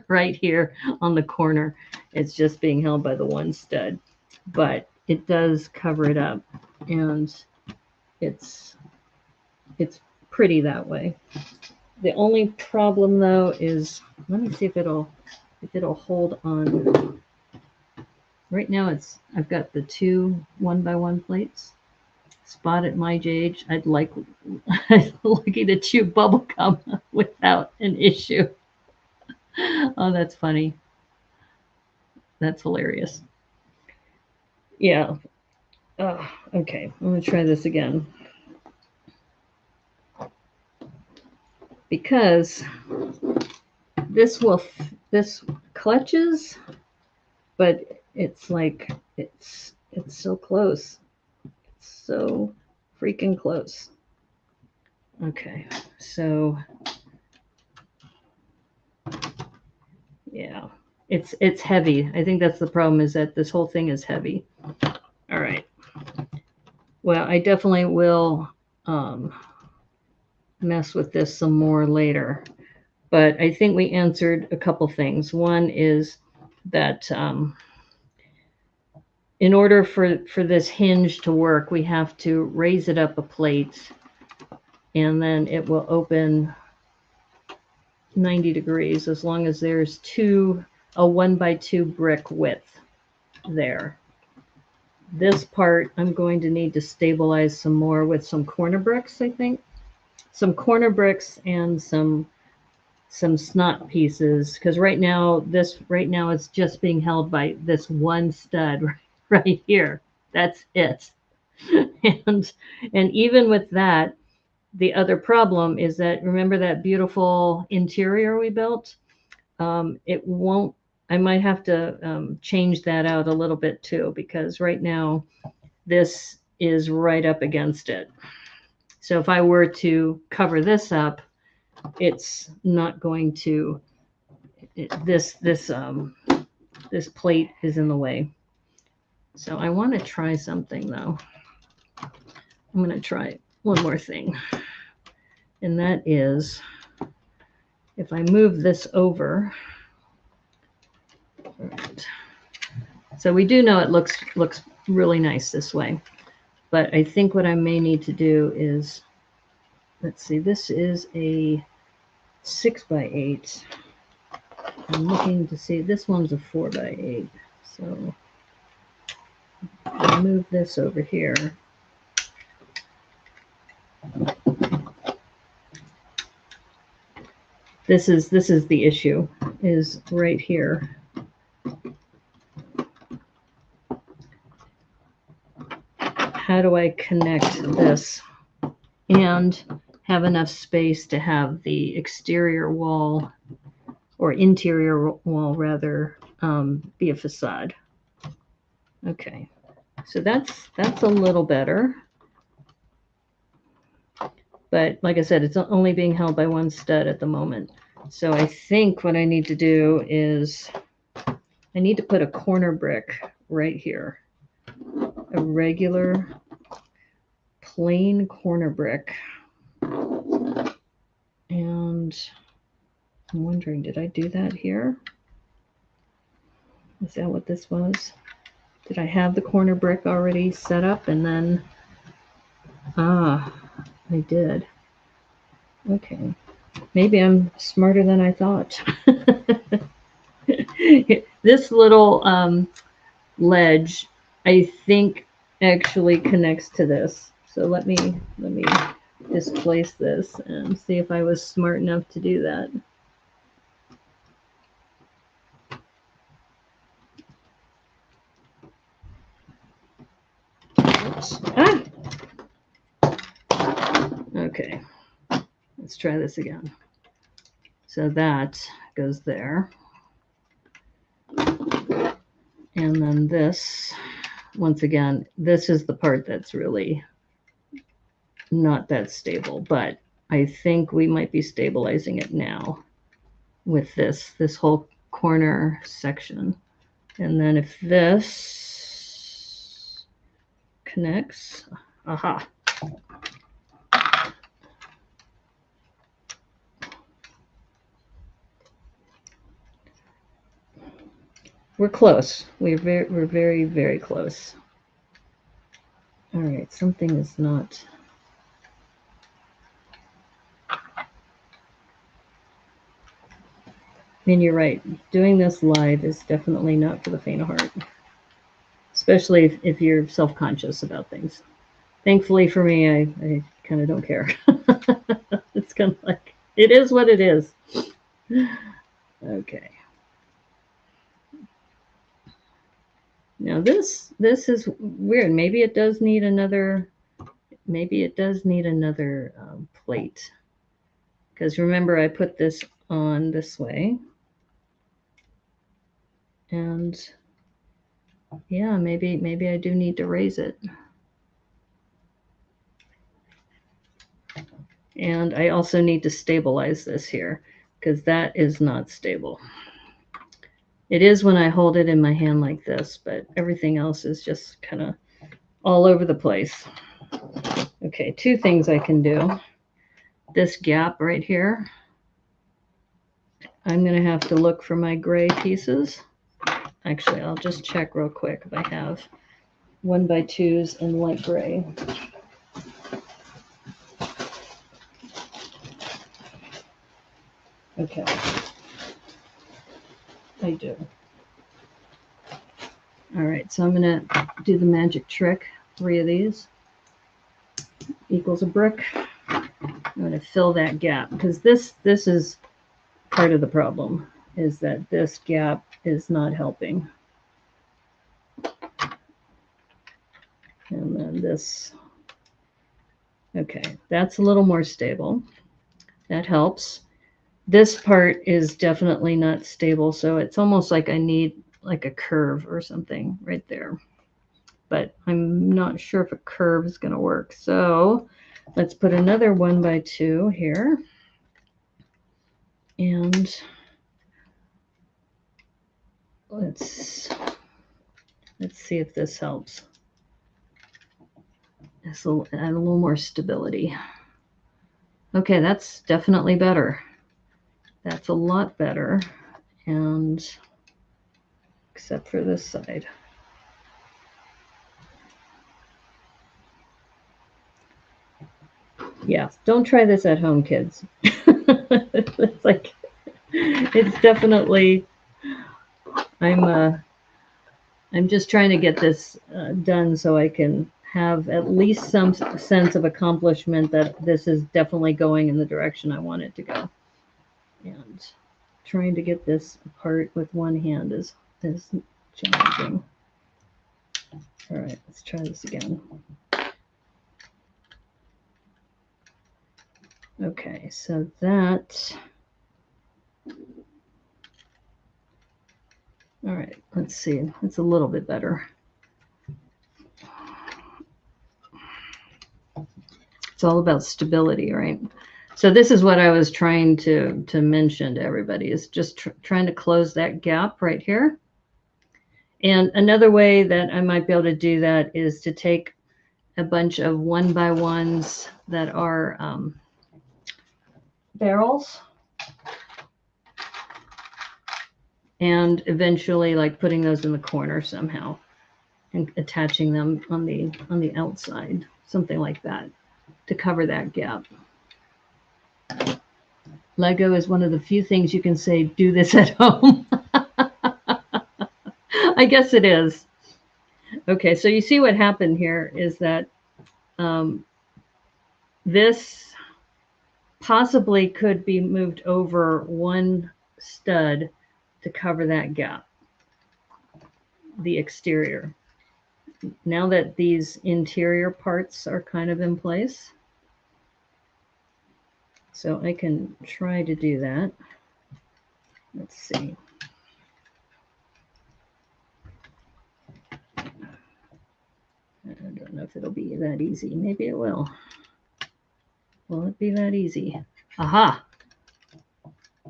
right here on the corner. It's just being held by the one stud, but it does cover it up, and it's pretty that way. The only problem though is, let me see if it'll hold on. Right now I've got the two 1x1 plates. Spot at my age, I'd like lucky to chew bubble gum without an issue. Oh, that's funny. That's hilarious. Yeah. Okay, I'm gonna try this again. Because this clutches, but it's like it's so close. It's so freaking close. Okay, so yeah, it's heavy. I think that's the problem, is that this whole thing is heavy. All right. Well, I definitely will mess with this some more later. But I think we answered a couple things. One is that in order for this hinge to work, we have to raise it up a plate, and then it will open 90 degrees as long as there's a 1x2 brick width there. This part I'm going to need to stabilize some more with some corner bricks, I think. Some corner bricks and some snot pieces, because right now it's just being held by this one stud right here. That's it. and even with that, the other problem is that, remember that beautiful interior we built? It won't. I might have to change that out a little bit too, because right now this is right up against it. So if I were to cover this up, it's not going to. This plate is in the way. So I want to try something though. I'm going to try one more thing, and that is, if I move this over. All right. So we do know it looks really nice this way, but I think what I may need to do is, let's see, this is a 6x8. I'm looking to see, this one's a 4x8. So I'll move this over here. This is the issue, is right here. How do I connect this and have enough space to have the exterior wall, or interior wall rather, be a facade? Okay, so that's a little better. But like I said, it's only being held by one stud at the moment. So I think what I need to do is, I need to put a corner brick right here. A regular plain corner brick. And I'm wondering, did I do that here? Is that what this was? Did I have the corner brick already set up and then, I did. Okay. Maybe I'm smarter than I thought. This little ledge, I think, actually connects to this. So let me displace this and see if I was smart enough to do that. Oops. Ah! Okay, let's try this again. So that goes there. And then this, once again, this is the part that's really not that stable, but I think we might be stabilizing it now with this whole corner section. And then if this connects, aha. We're close. We're very, very close. All right, something is not. And you're right. Doing this live is definitely not for the faint of heart, especially if you're self-conscious about things. Thankfully for me, I kind of don't care. It's kind of like, it is what it is. Okay. Now this is weird. Maybe it does need another. Maybe it does need another plate. Because remember, I put this on this way. And yeah, maybe I do need to raise it. And I also need to stabilize this here because that is not stable. It is when I hold it in my hand like this, but everything else is just kind of all over the place. Okay, two things I can do. This gap right here, I'm going to have to look for my gray pieces. Actually, I'll just check real quick if I have 1x2s in light gray. Okay, I do. All right, so I'm going to do the magic trick. 3 of these equals a brick. I'm going to fill that gap because this is part of the problem, is that this gap is not helping. And then this, okay, that's a little more stable. That helps. This part is definitely not stable, so it's almost like I need like a curve or something right there. But I'm not sure if a curve is going to work. So let's put another 1x2 here. And let's see if this helps. This will add a little more stability. Okay, that's definitely better. That's a lot better. And except for this side. Yeah, don't try this at home, kids. It's like, it's definitely, I'm just trying to get this done so I can have at least some sense of accomplishment that this is definitely going in the direction I want it to go. And trying to get this apart with one hand is challenging. All right, let's try this again. Okay, so that, all right, let's see. It's a little bit better. It's all about stability, right? So this is what I was trying to mention to everybody, is just trying to close that gap right here. And another way that I might be able to do that is to take a bunch of 1x1s that are barrels, and eventually like putting those in the corner somehow and attaching them on the outside, something like that, to cover that gap. Lego is one of the few things you can say, do this at home. I guess it is. Okay, so you see what happened here is that this possibly could be moved over one stud to cover that gap, the exterior. Now that these interior parts are kind of in place, so I can try to do that. Let's see. I don't know if it'll be that easy. Maybe it will. Will it be that easy? Aha.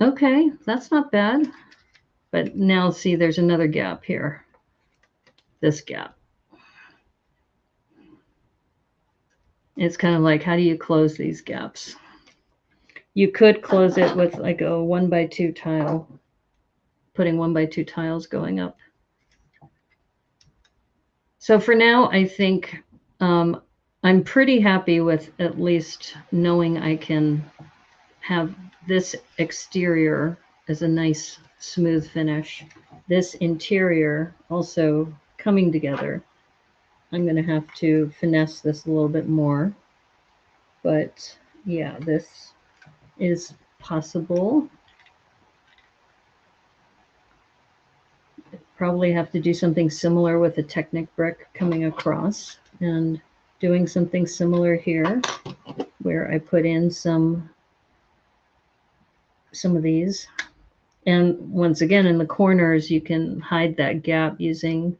Okay, that's not bad. But now see, there's another gap here. This gap. It's kind of like, how do you close these gaps? You could close it with like a 1x2 tile, putting 1x2 tiles going up. So for now, I think I'm pretty happy with at least knowing I can have this exterior as a nice smooth finish. This interior also coming together. I'm going to have to finesse this a little bit more. But yeah, this is possible. Probably have to do something similar with a Technic brick coming across and doing something similar here where I put in some of these. And once again, in the corners, you can hide that gap using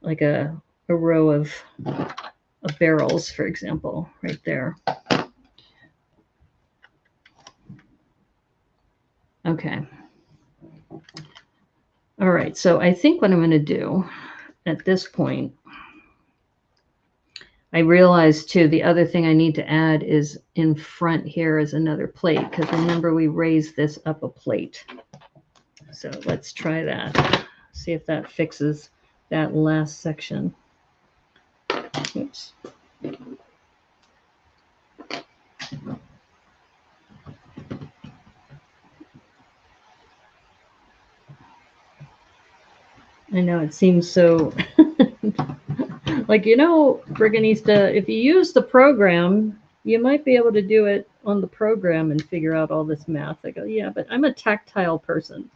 like a row of barrels, for example, right there. Okay. All right, so I think what I'm going to do at this point, I realized too, the other thing I need to add is in front here is another plate, because remember we raised this up a plate. So let's try that. See if that fixes that last section. Oops. I know it seems so like, you know, Brickanista, if you use the program, you might be able to do it on the program and figure out all this math. I go, yeah, but I'm a tactile person.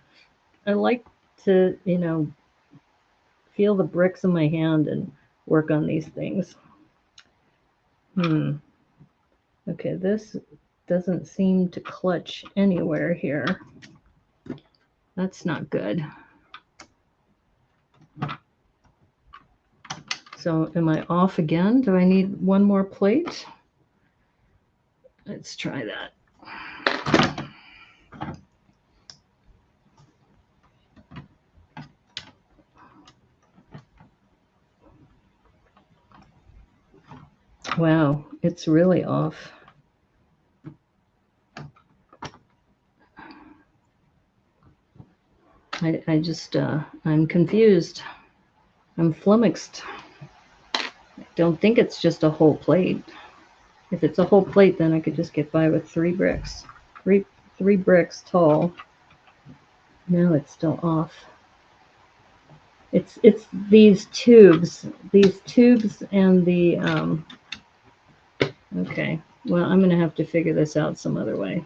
I like to, you know, feel the bricks in my hand and work on these things. Okay, this doesn't seem to clutch anywhere here. That's not good. So am I off again? Do I need one more plate? Let's try that. Wow, it's really off. I just, I'm confused. I'm flummoxed. I don't think it's just a whole plate. If it's a whole plate, then I could just get by with 3 bricks. Three bricks tall. Now it's still off. It's these tubes and the, okay. Well, I'm going to have to figure this out some other way.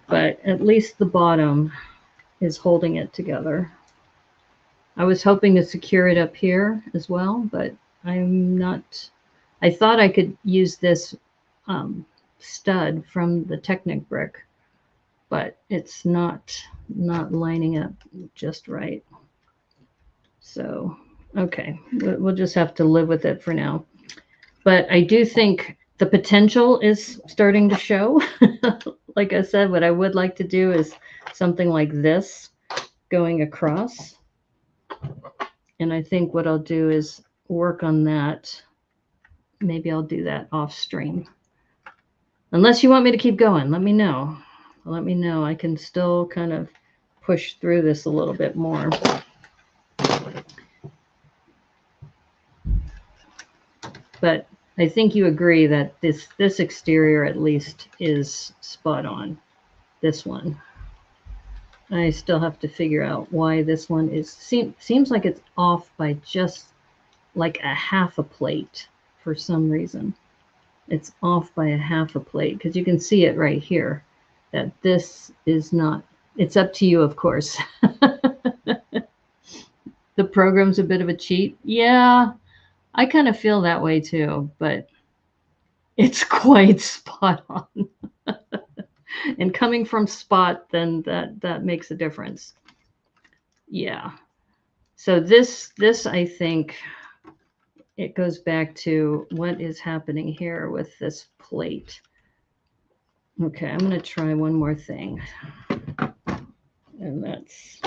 But at least the bottom is holding it together. I was hoping to secure it up here as well, but I'm not. I thought I could use this stud from the Technic brick, but it's not lining up just right. So, okay, we'll just have to live with it for now. But I do think the potential is starting to show. Like I said, what I would like to do is something like this going across. And I think what I'll do is work on that. Maybe I'll do that off stream. Unless you want me to keep going, let me know. Let me know. I can still kind of push through this a little bit more. But I think you agree that this exterior at least is spot on. This one. I still have to figure out why this one seems like it's off by just like a half a plate for some reason. It's off by a half a plate because you can see it right here that this is not. It's up to you, of course. The program's a bit of a cheat. Yeah, I kind of feel that way too, but it's quite spot on. And coming from Spot, then that makes a difference. Yeah. So this I think it goes back to what is happening here with this plate. Okay, I'm going to try one more thing. And that's...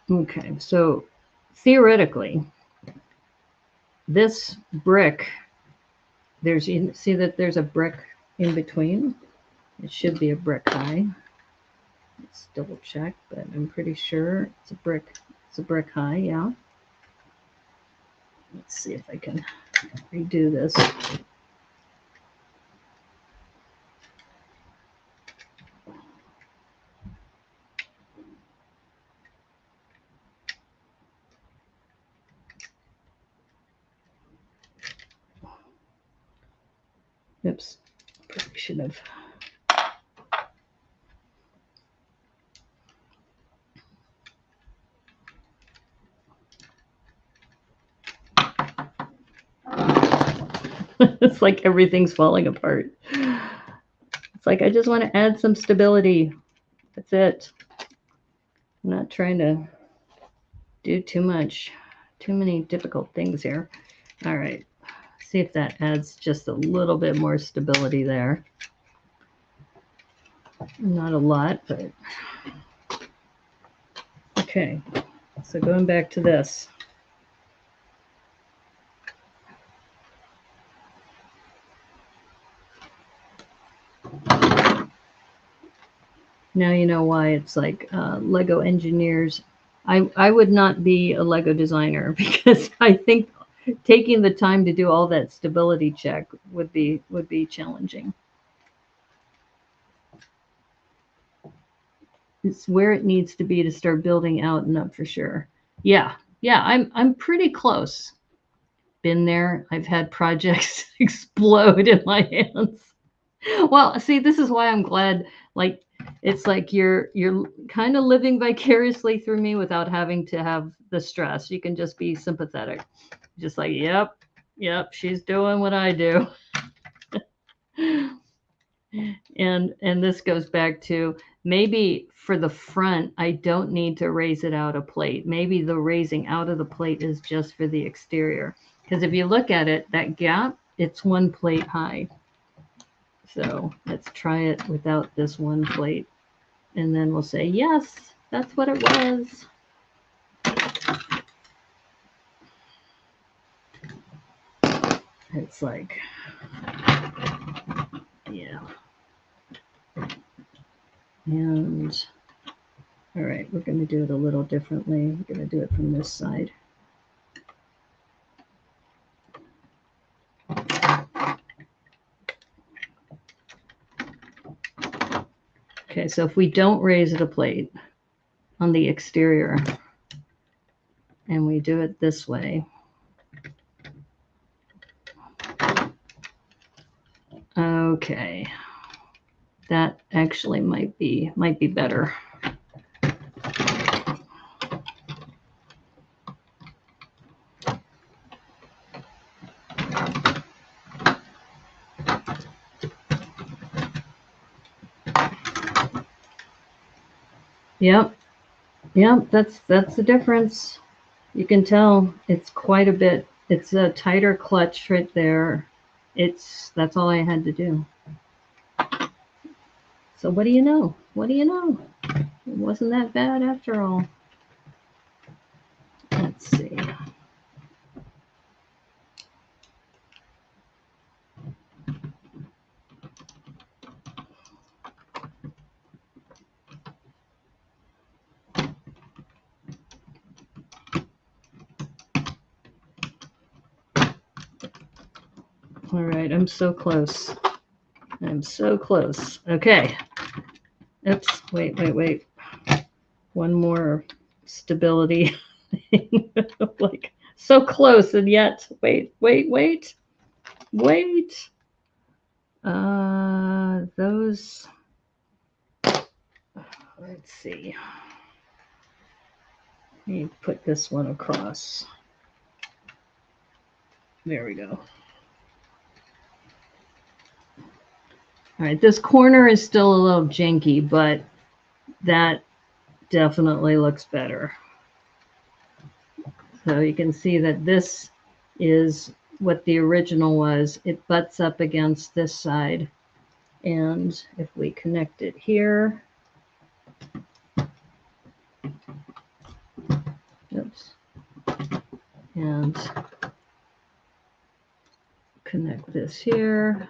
Okay, so theoretically, this brick, you see that there's a brick in between? It should be a brick high. Let's double check, but I'm pretty sure it's a brick. It's a brick high, yeah. Let's see if I can redo this. Oops, probably should have. It's like everything's falling apart. It's like I just want to add some stability. That's it. I'm not trying to do too many difficult things here. All right, see if that adds just a little bit more stability there. Not a lot, but okay. So going back to this. Now you know why it's like Lego engineers. I would not be a Lego designer because I think taking the time to do all that stability check would be challenging. It's where it needs to be to start building out and up for sure. Yeah, I'm pretty close. Been there. I've had projects explode in my hands. Well, see, this is why I'm glad. Like, it's like you're kind of living vicariously through me without having to have the stress. You can just be sympathetic, just like, yep, she's doing what I do. And this goes back to maybe for the front, I don't need to raise it out a plate. Maybe the raising out of the plate is just for the exterior. Because if you look at it, that gap, it's one plate high. So let's try it without this one plate. And then we'll say, yes, that's what it was. It's like, yeah. And all right, we're going to do it a little differently. We're going to do it from this side. Okay, so if we don't raise it a plate on the exterior and we do it this way, okay, that actually might be better. Yep, that's the difference. You can tell it's quite a bit. It's a tighter clutch right there. That's all I had to do. So what do you know? What do you know? It wasn't that bad after all. Let's see. All right, I'm so close. I'm so close. Okay. Oops, wait. One more stability. Like, so close, and yet, wait. Those, let's see. Let me put this one across. There we go. All right, this corner is still a little janky, but that definitely looks better. So you can see that this is what the original was. It butts up against this side. And if we connect it here, oops, and connect this here.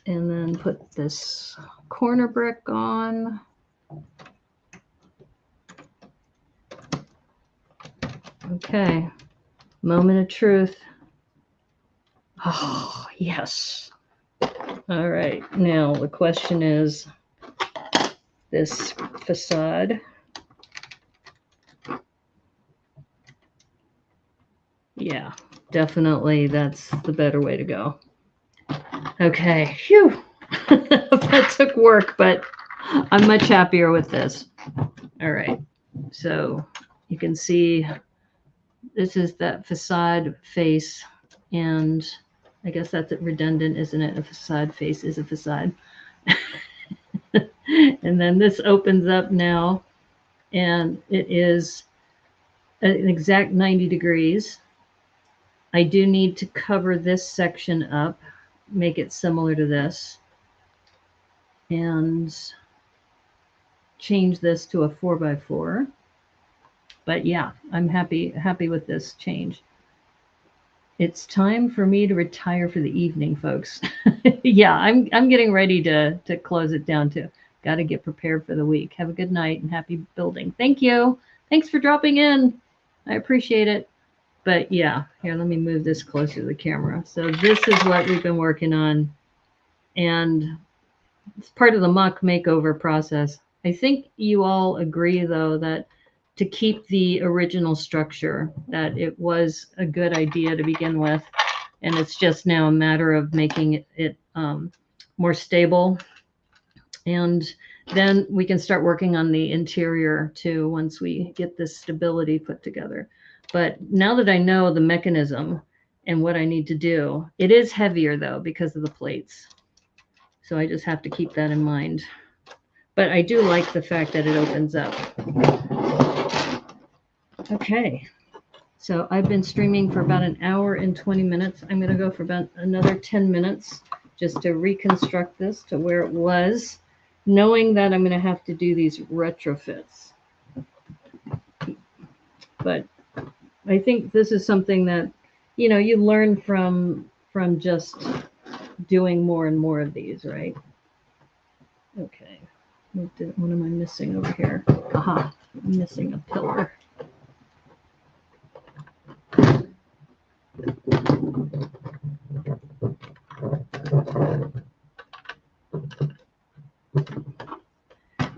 And then put this corner brick on. Okay, moment of truth. Oh, yes. All right, now the question is this facade. Yeah, definitely that's the better way to go. Okay, phew. That took work, but I'm much happier with this. All right, so you can see this is that facade face, and I guess that's redundant, isn't it? A facade face is a facade. And then this opens up now, and it is an exact 90 degrees. I do need to cover this section up, make it similar to this, and change this to a 4x4. But yeah, I'm happy with this change. It's time for me to retire for the evening, folks. Yeah, I'm getting ready to close it down too. Got to get prepared for the week. Have a good night and happy building. Thank you. Thanks for dropping in. I appreciate it. But yeah, here, let me move this closer to the camera. So this is what we've been working on. And it's part of the MOC makeover process. I think you all agree, though, that to keep the original structure, that it was a good idea to begin with. And it's just now a matter of making it more stable. And then we can start working on the interior too once we get this stability put together. But now that I know the mechanism and what I need to do, it is heavier though because of the plates. So I just have to keep that in mind. But I do like the fact that it opens up. Okay. So I've been streaming for about an hour and 20 minutes. I'm going to go for about another 10 minutes just to reconstruct this to where it was, knowing that I'm going to have to do these retrofits. But I think this is something that, you know, you learn from just doing more and more of these, right? Okay. What am I missing over here? Aha, I'm missing a pillar.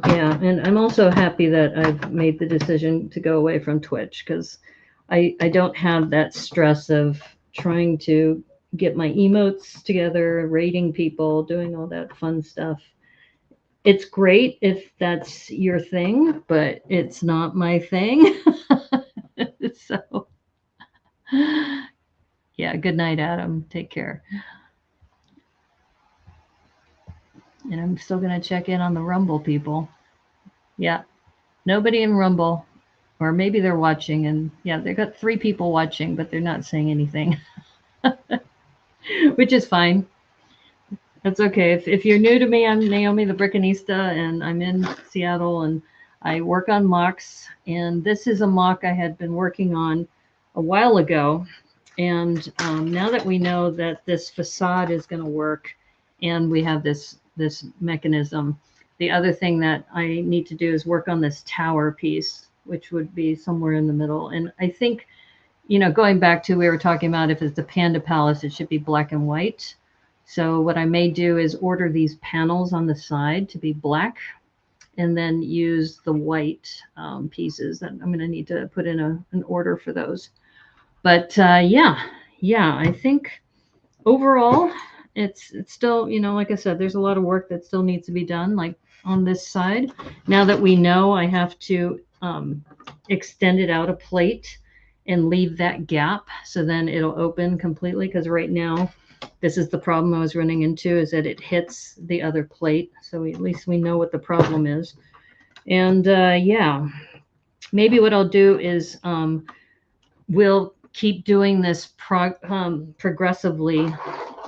Yeah, and I'm also happy that I've made the decision to go away from Twitch because I don't have that stress of trying to get my emotes together, rating people, doing all that fun stuff. It's great if that's your thing, but it's not my thing. So, yeah, good night, Adam. Take care. And I'm still going to check in on the Rumble people. Yeah, nobody in Rumble. Or maybe they're watching, and yeah, they've got 3 people watching, but they're not saying anything, which is fine. That's okay. If you're new to me, I'm Naomi the Brickanista, and I'm in Seattle, and I work on MOCs. And this is a MOC I had been working on a while ago. And now that we know that this facade is going to work, and we have this mechanism, the other thing that I need to do is work on this tower piece, which would be somewhere in the middle. And I think, you know, going back to, we were talking about if it's the Panda Palace, it should be black and white. So what I may do is order these panels on the side to be black and then use the white pieces. That I'm going to need to put in an order for those. But yeah, I think overall it's still, you know, like I said, there's a lot of work that still needs to be done, like on this side. Now that we know I have to extend it out a plate and leave that gap so then it'll open completely, because right now this is the problem I was running into, is that it hits the other plate. So at least we know what the problem is. And yeah, maybe what I'll do is we'll keep doing this progressively,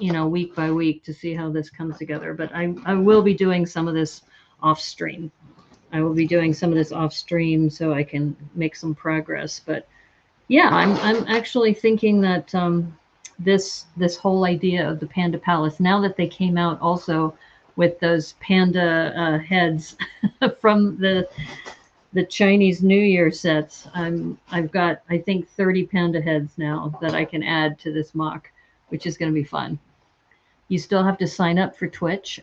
you know, week by week to see how this comes together. But I will be doing some of this off stream. I will be doing some of this off stream so I can make some progress. But yeah, I'm actually thinking that this whole idea of the Panda Palace, now that they came out also with those panda heads from the Chinese New Year sets, I've got, I think, 30 panda heads now that I can add to this MOC, which is going to be fun. You still have to sign up for Twitch.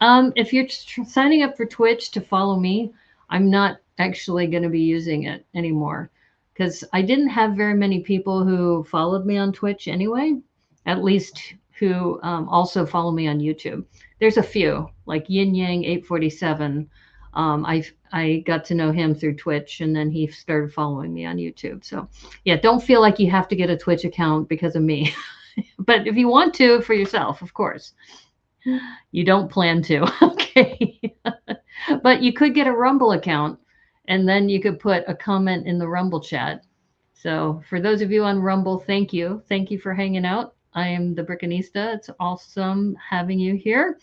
If you're signing up for Twitch to follow me, I'm not actually going to be using it anymore, because I didn't have very many people who followed me on Twitch anyway, at least who also follow me on YouTube. There's a few, like Yin Yang 847. I got to know him through Twitch, and then he started following me on YouTube. So yeah, don't feel like you have to get a Twitch account because of me. But if you want to, for yourself, of course. You don't plan to, okay. But you could get a Rumble account, and then you could put a comment in the Rumble chat. So for those of you on Rumble, thank you. Thank you for hanging out. I am the Brickanista. It's awesome having you here.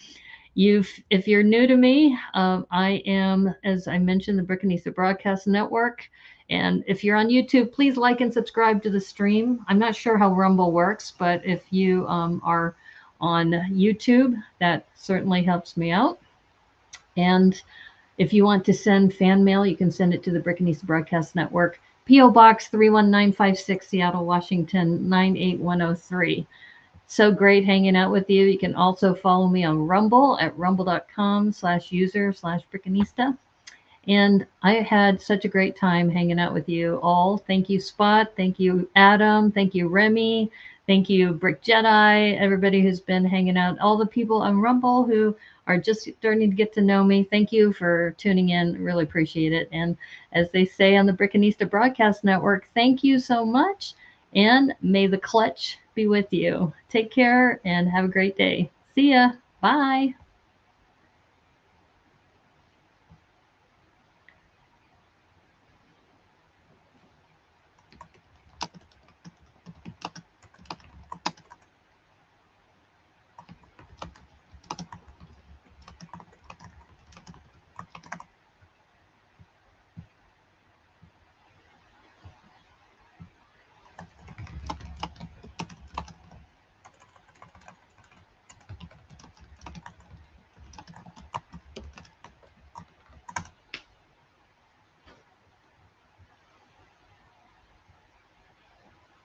If you're new to me, I am, as I mentioned, the Brickanista Broadcast Network. And if you're on YouTube, please like and subscribe to the stream. I'm not sure how Rumble works, but if you are on YouTube, that certainly helps me out. And if you want to send fan mail, you can send it to the Brickanista Broadcast Network, P.O. Box 31956, Seattle, Washington 98103. So great hanging out with you. You can also follow me on Rumble at rumble.com/user/Brickanista. And I had such a great time hanging out with you all. Thank you, Spot. Thank you, Adam. Thank you, Remy. Thank you, Brick Jedi, everybody who's been hanging out, all the people on Rumble who are just starting to get to know me. Thank you for tuning in. Really appreciate it. And as they say on the Brickanista Broadcast Network, thank you so much. And may the clutch be with you. Take care and have a great day. See ya. Bye.